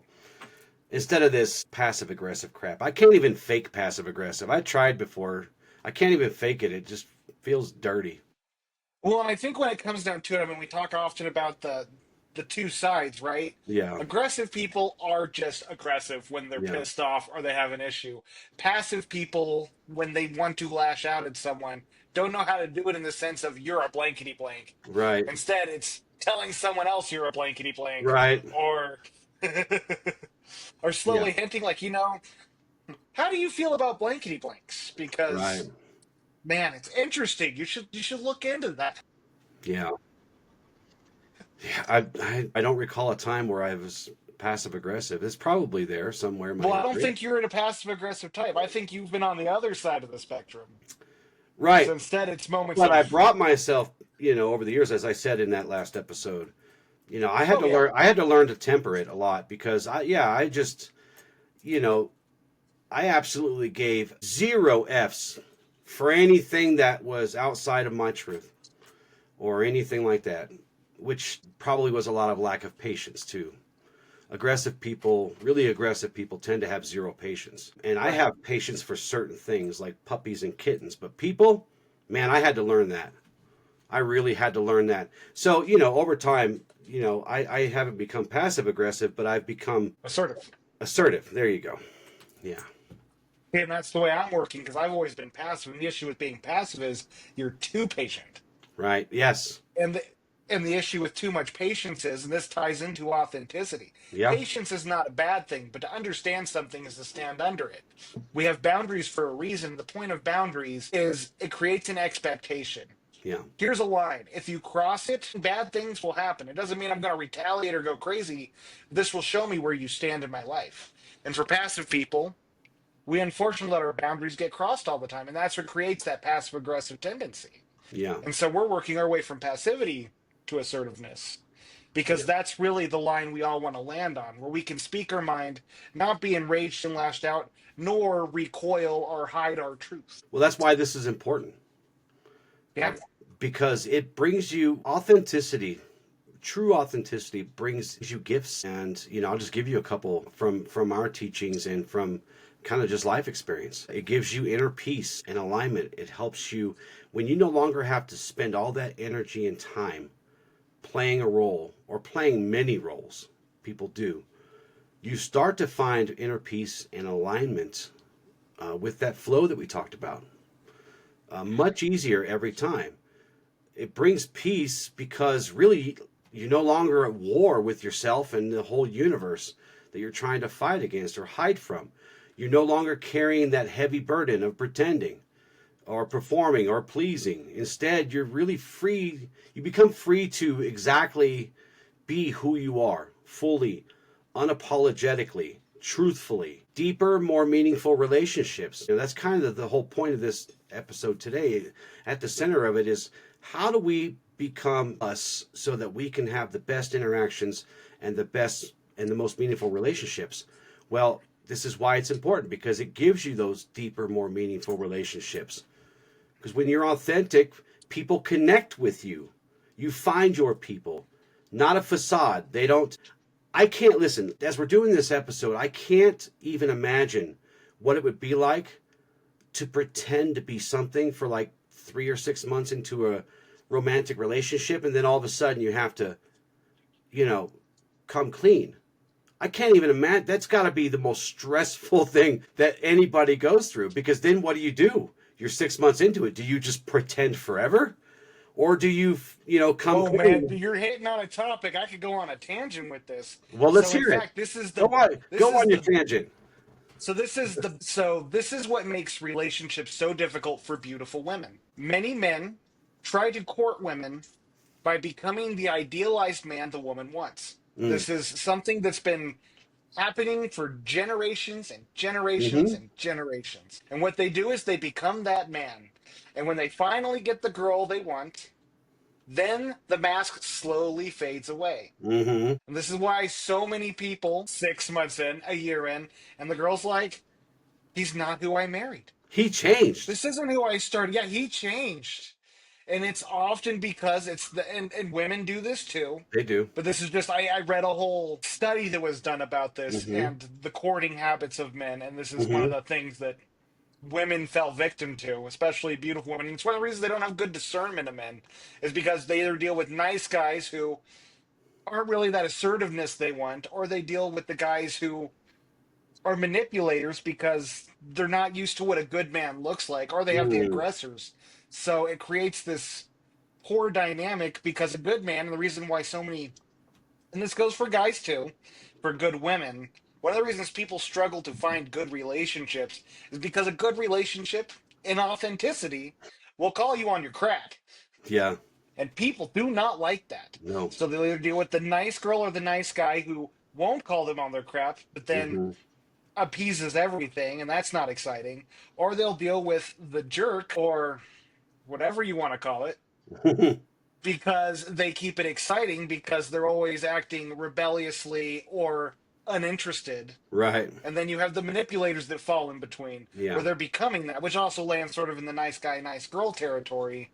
instead of this passive aggressive crap, I can't even fake passive aggressive. I tried before. I can't even fake it. It just feels dirty. Well, and I think when it comes down to it, I mean, we talk often about the two sides, right? Yeah, Aggressive people are just aggressive when they're yeah, pissed off or they have an issue. Passive people, when they want to lash out at someone, don't know how to do it in the sense of you're a blankety blank. right, Instead, it's telling someone else you're a blankety blank, right, or or yeah, slowly hinting like, how do you feel about blankety blanks? right, Because man, it's interesting. You should look into that. yeah. Yeah, I don't recall a time where I was passive aggressive. It's probably there somewhere in my Well, I don't history. think you're in a passive aggressive type. I think you've been on the other side of the spectrum. So Right. instead, it's moments But I of, brought myself, over the years, as I said in that last episode, I had oh to yeah, learn. I had to learn to temper it a lot because I just, you know, I absolutely gave zero Fs for anything that was outside of my truth or anything like that, which probably was a lot of lack of patience too. Aggressive people, really aggressive people, tend to have zero patience. And I right. have patience for certain things like puppies and kittens, but people, man, I had to learn that. I really had to learn that. So, over time, I haven't become passive aggressive, but I've become Assertive. assertive. There you go. Yeah. And that's the way I'm working because I've always been passive. And the issue with being passive is you're too patient. Right. Yes. And the issue with too much patience is, and this ties into authenticity. Yeah. Patience is not a bad thing, but to understand something is to stand under it. We have boundaries for a reason. The point of boundaries is it creates an expectation. Yeah. Here's a line. If you cross it, bad things will happen. It doesn't mean I'm going to retaliate or go crazy. This will show me where you stand in my life. And for passive people, we unfortunately let our boundaries get crossed all the time. And that's what creates that passive aggressive tendency. Yeah. And so we're working our way from passivity to assertiveness Yeah. because that's really the line we all want to land on, where we can speak our mind, not be enraged and lashed out, nor recoil or hide our truth. Well, that's why this is important uh, Yeah. because it brings you authenticity. True authenticity brings you gifts, and I'll just give you a couple from our teachings and from kind of just life experience. It gives you inner peace and alignment. It helps you when you no longer have to spend all that energy and time playing a role or playing many roles. People do. You start to find inner peace and alignment with that flow that we talked about. Much easier every time. It brings peace because really you're no longer at war with yourself and the whole universe that you're trying to fight against or hide from. You're no longer carrying that heavy burden of pretending or performing or pleasing. Instead, you're really free. You become free to exactly be who you are, fully, unapologetically, truthfully. Deeper, more meaningful relationships. That's kind of the whole point of this episode today. At the center of it is how do we become us so that we can have the best interactions and the best and the most meaningful relationships? Well, this is why it's important because it gives you those deeper, more meaningful relationships. Because when you're authentic, people connect with you. You find your people, not a facade. They don't. I can't listen. As we're doing this episode, I can't even imagine what it would be like to pretend to be something for like 3 or 6 months into a romantic relationship, and then all of a sudden you have to, come clean. I can't even imagine. That's got to be the most stressful thing that anybody goes through because then what do? You're 6 months into it. Do you just pretend forever? Or do you, come Oh man, clean? you're hitting on a topic. I could go on a tangent with this. Well, let's So in hear it. fact, this is Go the on. this Go is on your the tangent. so this is what makes relationships so difficult for beautiful women. Many men try to court women by becoming the idealized man the woman wants. Mm. This is something that's been happening for generations and generations Mm-hmm. and generations. And what they do is they become that man. And when they finally get the girl they want, then the mask slowly fades away. Mm-hmm. And this is why so many people, 6 months in, a year in, and the girl's like, he's not who I married. He changed. This isn't who I started. Yeah, he changed. And it's often because and women do this too. They do. But this is just, I read a whole study that was done about this Mm-hmm. and the courting habits of men. And this is one Mm-hmm. of the things that women fell victim to, especially beautiful women. And it's one of the reasons they don't have good discernment of men, is because they either deal with nice guys who aren't really that assertiveness they want, or they deal with the guys who are manipulators because they're not used to what a good man looks like, or they have the Mm, aggressors. So it creates this poor dynamic because a good man, and the reason why so many, and this goes for guys too, for good women, one of the reasons people struggle to find good relationships is because a good relationship in authenticity will call you on your crap. yeah. And people do not like that. No. So they'll either deal with the nice girl or the nice guy who won't call them on their crap, but then Hmm. appeases everything, and that's not exciting. Or they'll deal with the jerk or whatever you want to call it because they keep it exciting because they're always acting rebelliously or uninterested. Right. And then you have the manipulators that fall in between Yeah. where they're becoming that, which also lands sort of in the nice guy, nice girl territory.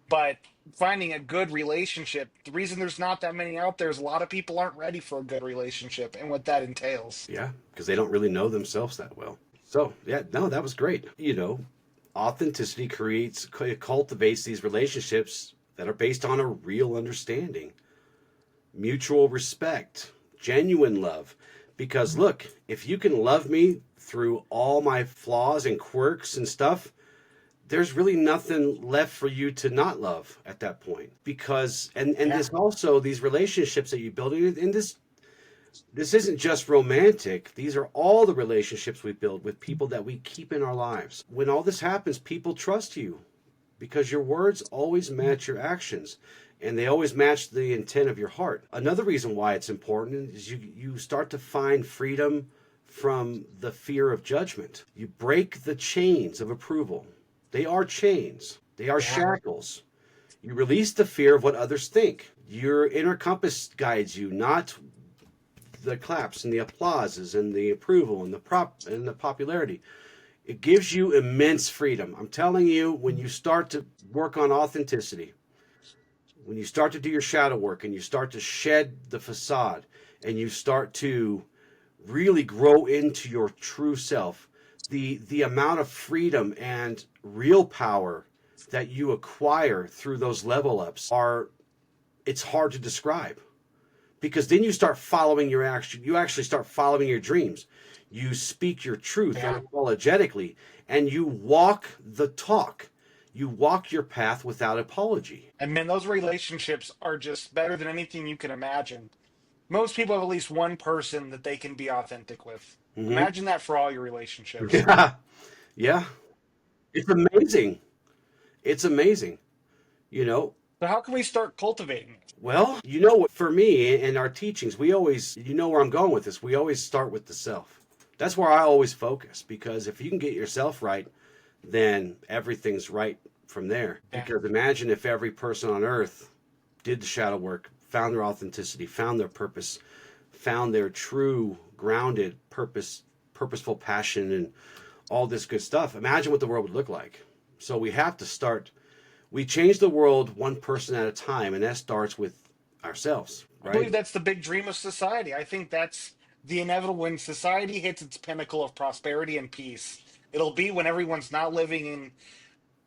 But finding a good relationship, the reason there's not that many out there is a lot of people aren't ready for a good relationship and what that entails. Yeah. Because they don't really know themselves that well. So, yeah, no, that was great. Authenticity cultivates these relationships that are based on a real understanding, mutual respect, genuine love. Because look, if you can love me through all my flaws and quirks and stuff, there's really nothing left for you to not love at that point. Because and Yeah. this also, these relationships that you build, and this isn't just romantic. These are all the relationships we build with people that we keep in our lives. When all this happens, people trust you because your words always match your actions, and they always match the intent of your heart. Another reason why it's important is you start to find freedom from the fear of judgment. You break the chains of approval. They are chains. They are Yeah. shackles. You release the fear of what others think. Your inner compass guides you, not the claps and the applauses and the approval and the popularity. It gives you immense freedom. I'm telling you, when you start to work on authenticity, when you start to do your shadow work and you start to shed the facade and you start to really grow into your true self, the amount of freedom and real power that you acquire through those level ups it's hard to describe, because then you start following your action. You actually start following your dreams. You speak your truth Yeah. unapologetically, and you walk the talk. You walk your path without apology. And man, those relationships are just better than anything you can imagine. Most people have at least one person that they can be authentic with. Hmm. Imagine that for all your relationships. Yeah, yeah. It's amazing. It's amazing. You know, So how can we start cultivating it? well, you know what? For me in our teachings, we always, you know where I'm going with this. We always start with the self. That's where I always focus, because if you can get yourself right, then everything's right from there. Yeah. Because imagine if every person on earth did the shadow work, found their authenticity, found their purpose, found their true grounded purposeful passion and all this good stuff. Imagine what the world would look like. So we have to start, we change the world one person at a time, and that starts with ourselves, I believe right? that's the big dream of society. I think that's the inevitable when society hits its pinnacle of prosperity and peace. It'll be when everyone's not living in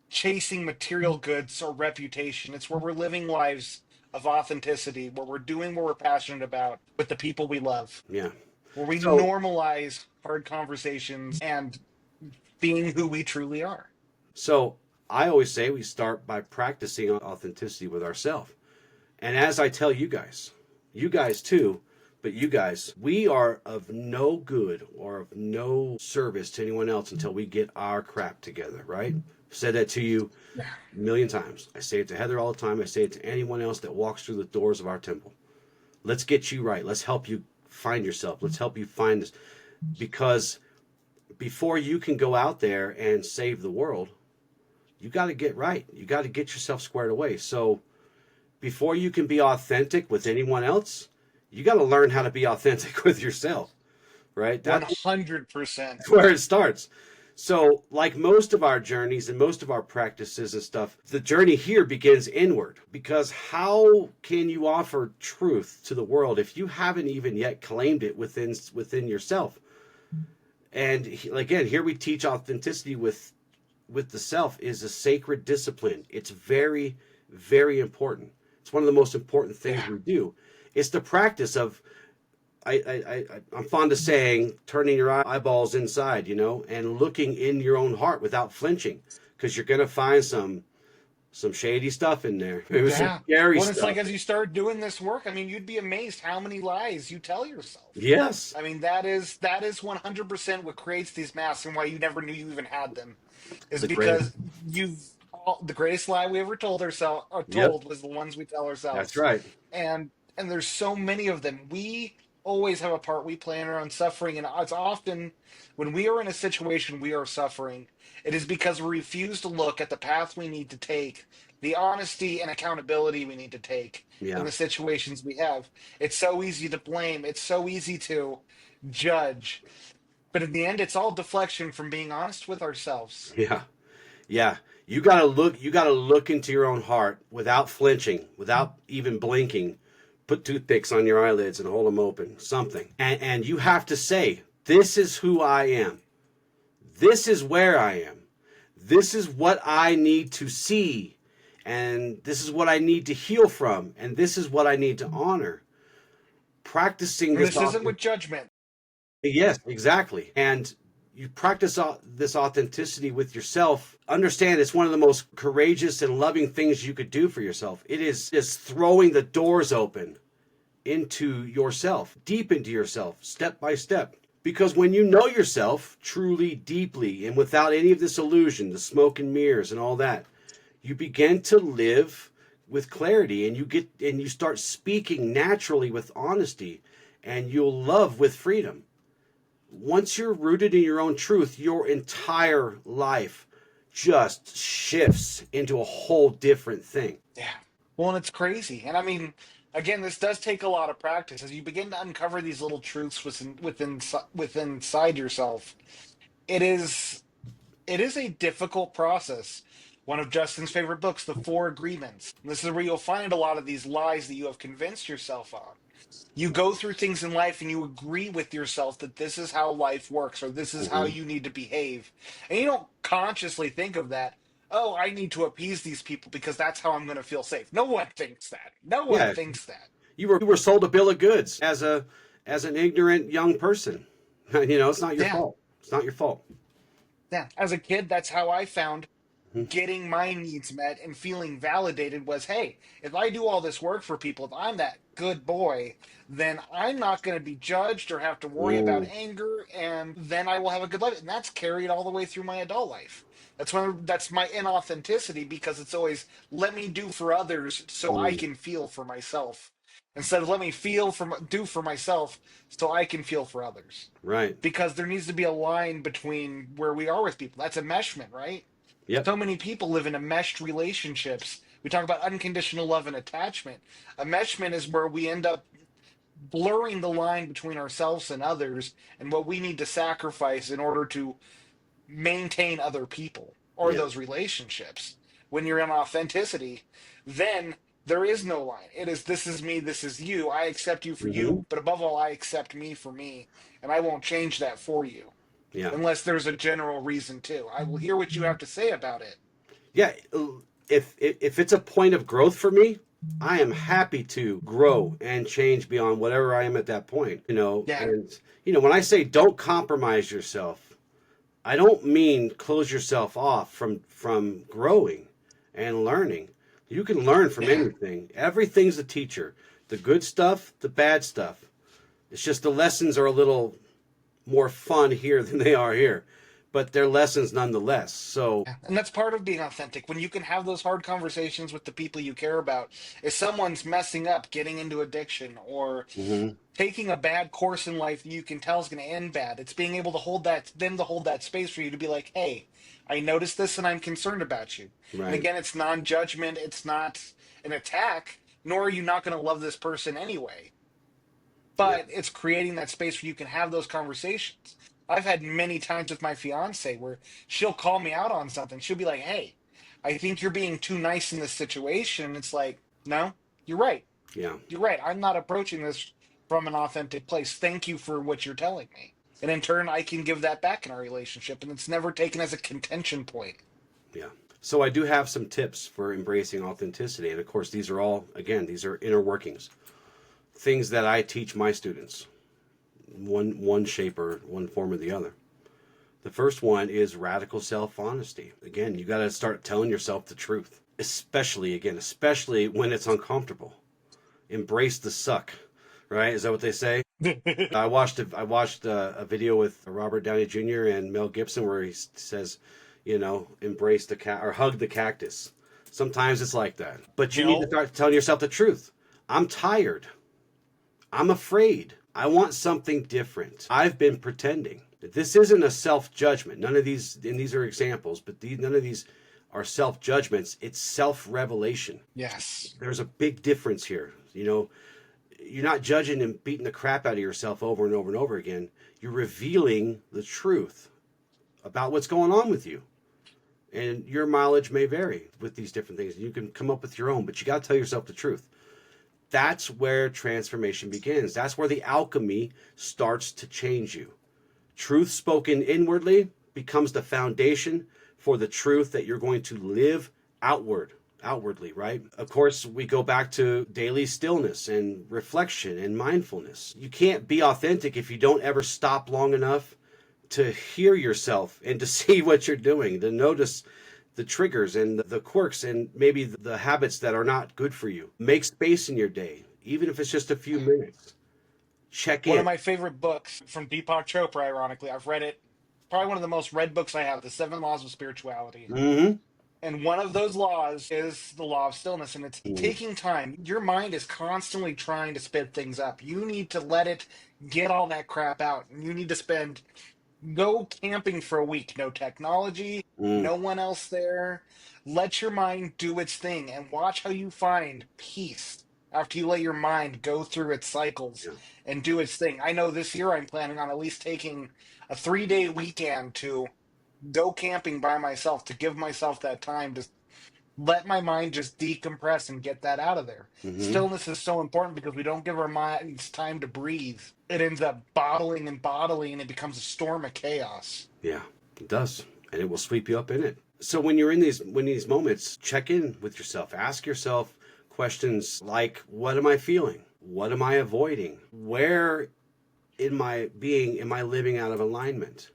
chasing material goods or reputation. It's where we're living lives of authenticity, where we're doing what we're passionate about with the people we love, Yeah. where we So normalize hard conversations and being who we truly are. so I always say we start by practicing authenticity with ourselves. And as I tell you guys too, but you guys, we are of no good or of no service to anyone else until we get our crap together, right? I've said that to you a million times. I say it to Heather all the time. I say it to anyone else that walks through the doors of our temple. Let's get you right. Let's help you find yourself. Let's help you find this. Because before you can go out there and save the world, you got to get right. You got to get yourself squared away. So before you can be authentic with anyone else, you got to learn how to be authentic with yourself, right? That's 100%. where it starts. So, like most of our journeys and most of our practices and stuff, the journey here begins inward, because how can you offer truth to the world if you haven't even yet claimed it within yourself? And again, here we teach authenticity with the self is a sacred discipline. It's very, very important. It's one of the most important things Yeah. we do. It's the practice of I'm fond of saying turning your eyeballs inside, and looking in your own heart without flinching, because you're gonna find some shady stuff in there. It was some Yeah. scary Well, it's like stuff. as you start doing this work, I mean, you'd be amazed how many lies you tell yourself. Yes, I mean, that is 100% what creates these masks and why you never knew you even had them, is the greatest. because the greatest lie we ever told ourselves or Yep, told was the ones we tell that's ourselves. right. And there's so many of them. We always have a part we play in our own suffering, and it's often when we are in a situation we are suffering, it is because we refuse to look at the path we need to take, the honesty and accountability we need to take in Yeah, the situations we have. It's so easy to blame, it's so easy to judge, but in the end it's all deflection from being honest with ourselves. yeah, yeah. You gotta look into your own heart without flinching, without even blinking. Put toothpicks on your eyelids and hold them open. Something, and you have to say, "This is who I am. This is where I am. This is what I need to see, and this is what I need to heal from, and this is what I need to honor." Practicing And this this isn't often. with judgment. Yes, exactly. And you practice this authenticity with yourself. Understand it's one of the most courageous and loving things you could do for yourself. It is just throwing the doors open into yourself, deep into yourself, step by step. Because when you know yourself truly, deeply, and without any of this illusion, the smoke and mirrors and all that, you begin to live with clarity, and you start speaking naturally with honesty, and you'll love with freedom. Once you're rooted in your own truth, your entire life just shifts into a whole different thing. Yeah. Well, and it's crazy. And I mean, again, this does take a lot of practice as you begin to uncover these little truths within inside yourself. It is it is a difficult process. One of Justin's favorite books, The Four Agreements. And this is where you'll find a lot of these lies that you have convinced yourself on. You go through things in life and you agree with yourself that this is how life works or this is how Mhm. you need to behave. And you don't consciously think of that. Oh, I need to appease these people because that's how I'm going to feel safe. No one thinks that. No one Yeah, thinks that. you were sold a bill of goods as an ignorant young person. It's not your Yeah. fault. It's not your fault. Yeah. As a kid, that's how I found Mhm. getting my needs met and feeling validated was, hey, if I do all this work for people, if I'm that good boy, then I'm not going to be judged or have to worry about Mm, anger, and then I will have a good life. And that's carried all the way through my adult life. That's my inauthenticity because it's always let me do for others so I mm, can feel for myself. Instead of let me do for myself so I can feel for others. right. Because there needs to be a line between where we are with people. That's enmeshment, right? Yep. So many people live in enmeshed relationships. We talk about unconditional love and attachment. Enmeshment is where we end up blurring the line between ourselves and others and what we need to sacrifice in order to maintain other people or Yeah. those relationships. When you're in authenticity, then there is no line. It is this is me, this is you. I accept you for Hmm. you, but above all, I accept me for me, and I won't change that for you Yeah. unless there's a general reason to. I will hear what you have to say about it. Yeah. If it's a point of growth for me, I am happy to grow and change beyond whatever I am at that point. Yeah. And when I say don't compromise yourself, I don't mean close yourself off from growing and learning. You can learn from Yeah. anything. Everything's a teacher. The good stuff, the bad stuff. It's just the lessons are a little more fun here than they are here, but they're lessons nonetheless. So, Yeah. And that's part of being authentic. When you can have those hard conversations with the people you care about, if someone's messing up, getting into addiction, or mhm, taking a bad course in life that you can tell is going to end bad, it's being able to hold that, them to hold that space for you to be like, hey, I noticed this and I'm concerned about you. And right, again, it's non judgment, it's not an attack, nor are you not going to love this person anyway. yeah, But it's creating that space where you can have those conversations. I've had many times with my fiance where she'll call me out on something. She'll be like, "Hey, I think you're being too nice in this situation." And it's like, "No, you're right. yeah, You're right. I'm not approaching this from an authentic place. Thank you for what you're telling me." And in turn, I can give that back in our relationship. And it's never taken as a contention point. Yeah. So I do have some tips for embracing authenticity. And of course, these are all, again, these are inner workings. Things that I teach my students, one shape or one form or the other. The first one is radical self-honesty. Again, you got to start telling yourself the truth, especially when it's uncomfortable. Embrace the suck, right? Is that what they say? I watched a video with Robert Downey Jr. and Mel Gibson where he says, embrace the or hug the cactus. Sometimes it's like that, but you need to start telling yourself the truth. I'm tired. I'm afraid. I want something different. I've been pretending. This isn't a self-judgment. None of these, and these are examples, but none of these are self-judgments. It's self-revelation. Yes. There's a big difference here. You're not judging and beating the crap out of yourself over and over and over again. You're revealing the truth about what's going on with you. And your mileage may vary with these different things. You can come up with your own, but you got to tell yourself the truth. That's where transformation begins. That's where the alchemy starts to change you. Truth spoken inwardly becomes the foundation for the truth that you're going to live outwardly, right? Of course, we go back to daily stillness and reflection and mindfulness. You can't be authentic if you don't ever stop long enough to hear yourself and to see what you're doing, to notice the triggers and the quirks and maybe the habits that are not good for you. Make space in your day, even if it's just a few minutes. Check in. One of my favorite books from Deepak Chopra, ironically, I've read it. Probably one of the most read books I have, The 7 Laws of Spirituality. Mm-hmm. And one of those laws is the law of stillness, and it's Mm-hmm. taking time. Your mind is constantly trying to spit things up. You need to let it get all that crap out. And you need to go camping for a week. No technology, no one else there. Let your mind do its thing and watch how you find peace after you let your mind go through its cycles and do its thing. I know this year I'm planning on at least taking a 3-day weekend to go camping by myself, to give myself that time to let my mind just decompress and get that out of there. Mm-hmm. Stillness is so important because we don't give our minds time to breathe. It ends up bottling and it becomes a storm of chaos. Yeah, it does. And it will sweep you up in it. So when you're in these moments, check in with yourself. Ask yourself questions like, what am I feeling? What am I avoiding? Where in my being am I living out of alignment?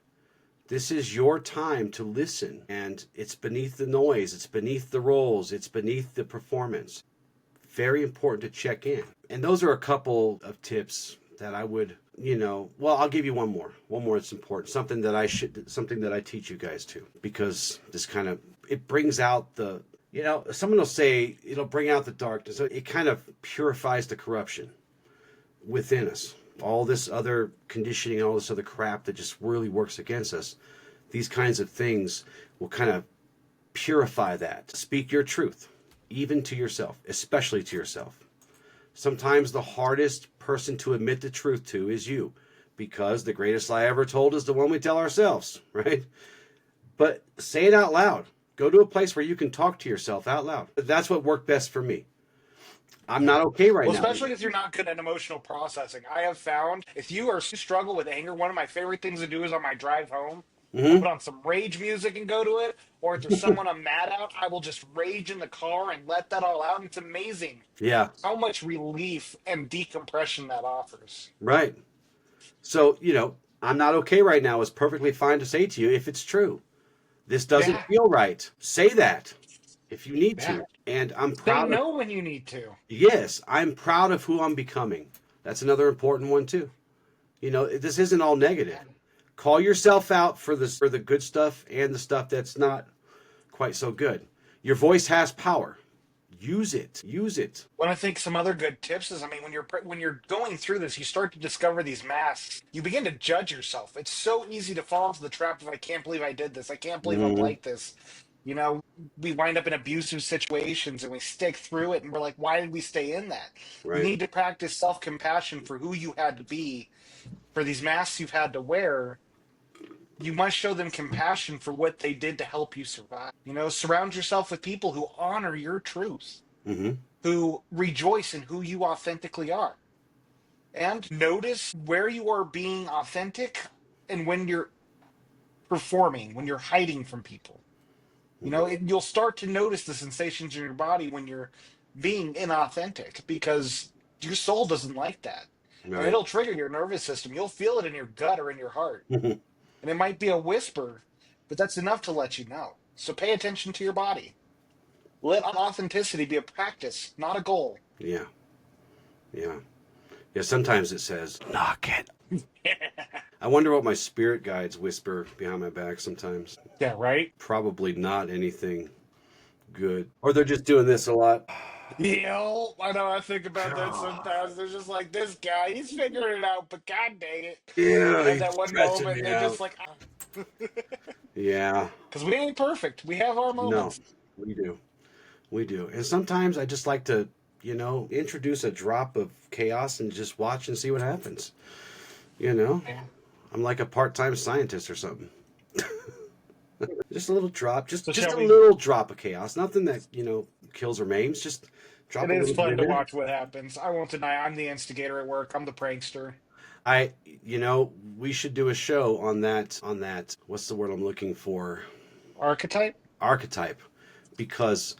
This is your time to listen, and it's beneath the noise, it's beneath the roles, it's beneath the performance. Very important to check in. And those are a couple of tips that I would, I'll give you one more that's important, something that I teach you guys too, because it brings out someone will say it'll bring out the darkness. It kind of purifies the corruption within us. All this other conditioning, all this other crap that just really works against us. These kinds of things will kind of purify that. Speak your truth, even to yourself, especially to yourself. Sometimes the hardest person to admit the truth to is you, because the greatest lie ever told is the one we tell ourselves, right? But say it out loud. Go to a place where you can talk to yourself out loud. That's what worked best for me. I'm not okay right now. Especially if you're not good at emotional processing. I have found if you struggle with anger, one of my favorite things to do is on my drive home, I'll put on some rage music and go to it. Or if there's someone I'm mad at, I will just rage in the car and let that all out. And it's amazing how much relief and decompression that offers. Right. So, I'm not okay right now is perfectly fine to say to you if it's true. This doesn't feel right. Say that if you need to. And I'm proud. Say no when you need to. Yes, I'm proud of who I'm becoming. That's another important one too. This isn't all negative. Call yourself out for the good stuff and the stuff that's not quite so good. Your voice has power. Use it. Well, I think some other good tips is, when you're going through this, you start to discover these masks. You begin to judge yourself. It's so easy to fall into the trap of, I can't believe I did this. I can't believe I'm like this. We wind up in abusive situations and we stick through it and we're like, why did we stay in that? Right. You need to practice self-compassion for who you had to be, for these masks you've had to wear. You must show them compassion for what they did to help you survive. Surround yourself with people who honor your truth, who rejoice in who you authentically are. And notice where you are being authentic and when you're performing, when you're hiding from people. You'll start to notice the sensations in your body when you're being inauthentic because your soul doesn't like that. And Right. it'll trigger your nervous system. You'll feel it in your gut or in your heart. And it might be a whisper, but that's enough to let you know. So pay attention to your body. Let authenticity be a practice, not a goal. Yeah. Yeah. Yeah. Sometimes it says, knock it. I wonder what my spirit guides whisper behind my back sometimes. Yeah, right? Probably not anything good. Or they're just doing this a lot. I know I think about that sometimes. They're just like, this guy, he's figuring it out, but god dang it. Yeah, They have he's that one stressing moment, me they're just out. like, Yeah. because we ain't perfect. We have our No, moments. we do. We do. And sometimes I just like to, introduce a drop of chaos and just watch and see what happens. You know? Yeah. I'm like a part-time scientist or something. Just a little drop, So just shall a we? little drop of chaos. Nothing that, kills or maims. Just drop It a is little bit fun in to there. watch what happens. I won't deny I'm the instigator at work. I'm the prankster. I, we should do a show on that. What's the word I'm looking for? Archetype? Archetype. Because,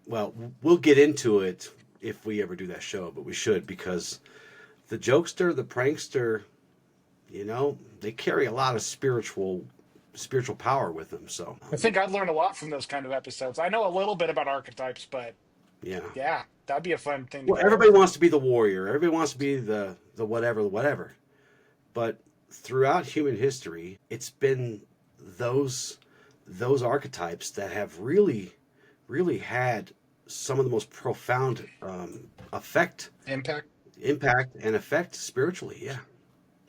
well, we'll get into it if we ever do that show, but we should, because the jokester, the prankster, they carry a lot of spiritual power with them. So, I think I'd learn a lot from those kind of episodes. I know a little bit about archetypes, but yeah. yeah, that'd be a fun thing to Well, go everybody over. wants to be the warrior. Everybody wants to be the whatever. But throughout human history, it's been those archetypes that have really, really had some of the most profound Impact. impact and effect spiritually. Yeah.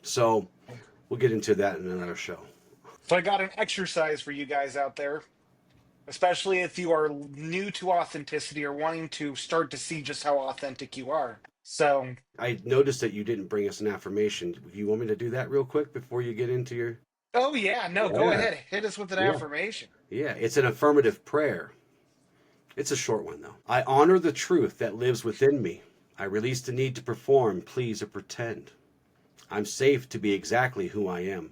So we'll get into that in another show. So I got an exercise for you guys out there, especially if you are new to authenticity or wanting to start to see just how authentic you are. So, I noticed that you didn't bring us an affirmation. You want me to do that real quick before you get into your? oh yeah, no, go Yeah. ahead. Hit us with an Yeah. affirmation. Yeah. It's an affirmative prayer. It's a short one, though. I honor the truth that lives within me. I release the need to perform, please, or pretend. I'm safe to be exactly who I am.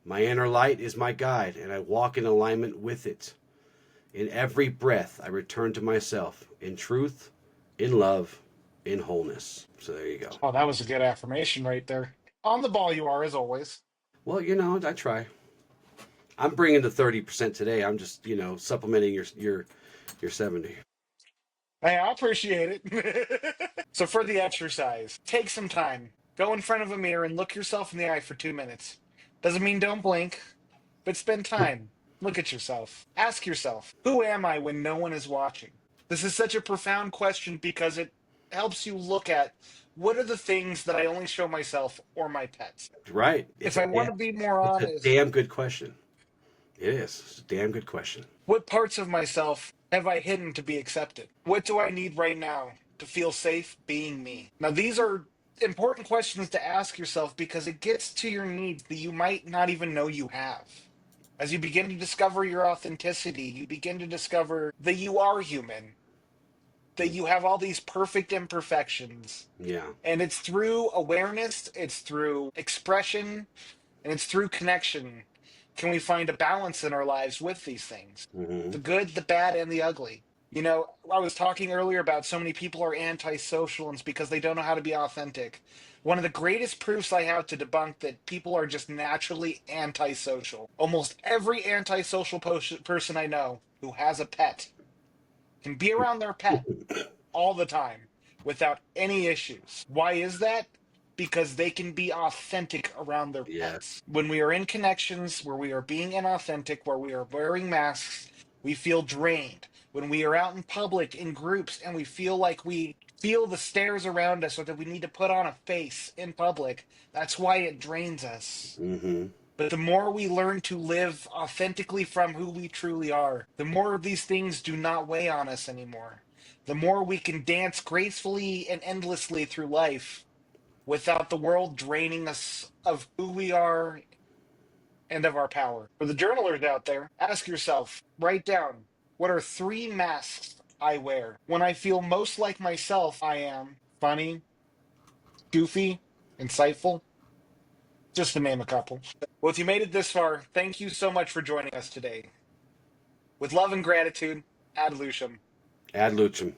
My inner light is my guide, and I walk in alignment with it. In every breath, I return to myself in truth, in love, in wholeness. So there you go. Oh, that was a good affirmation right there. On the ball you are, as always. Well, I try. I'm bringing the 30% today. I'm just, supplementing your 70. Hey, I appreciate it. So for the exercise, take some time. Go in front of a mirror and look yourself in the eye for 2 minutes. Doesn't mean don't blink, but spend time. Look at yourself. Ask yourself, who am I when no one is watching? This is such a profound question because it helps you look at what are the things that I only show myself or my pets. Right. If I want to be more It's a honest, damn good question. It is. It's a damn good question. what parts of myself have I hidden to be accepted? What do I need right now to feel safe being me? Now, these are important questions to ask yourself because it gets to your needs that you might not even know you have. As you begin to discover your authenticity, you begin to discover that you are human, that you have all these perfect imperfections. Yeah. And it's through awareness, it's through expression, and it's through connection can we find a balance in our lives with these things, Mm-hmm. the good, the bad, and the ugly. I was talking earlier about so many people are antisocial and it's because they don't know how to be authentic. One of the greatest proofs I have to debunk that people are just naturally antisocial. Almost every antisocial person I know who has a pet can be around their pet all the time without any issues. Why is that? Because they can be authentic around their Yes. pets. When we are in connections where we are being inauthentic, where we are wearing masks, we feel drained. When we are out in public in groups and we feel like we feel the stares around us or that we need to put on a face in public, that's why it drains us. Mm-hmm. But the more we learn to live authentically from who we truly are, the more of these things do not weigh on us anymore. The more we can dance gracefully and endlessly through life without the world draining us of who we are and of our power. For the journalers out there, ask yourself, write down, what are 3 masks I wear? When I feel most like myself, I am funny, goofy, insightful, just to name a couple. Well, if you made it this far, thank you so much for joining us today. With love and gratitude, ad lucem. Ad lucem.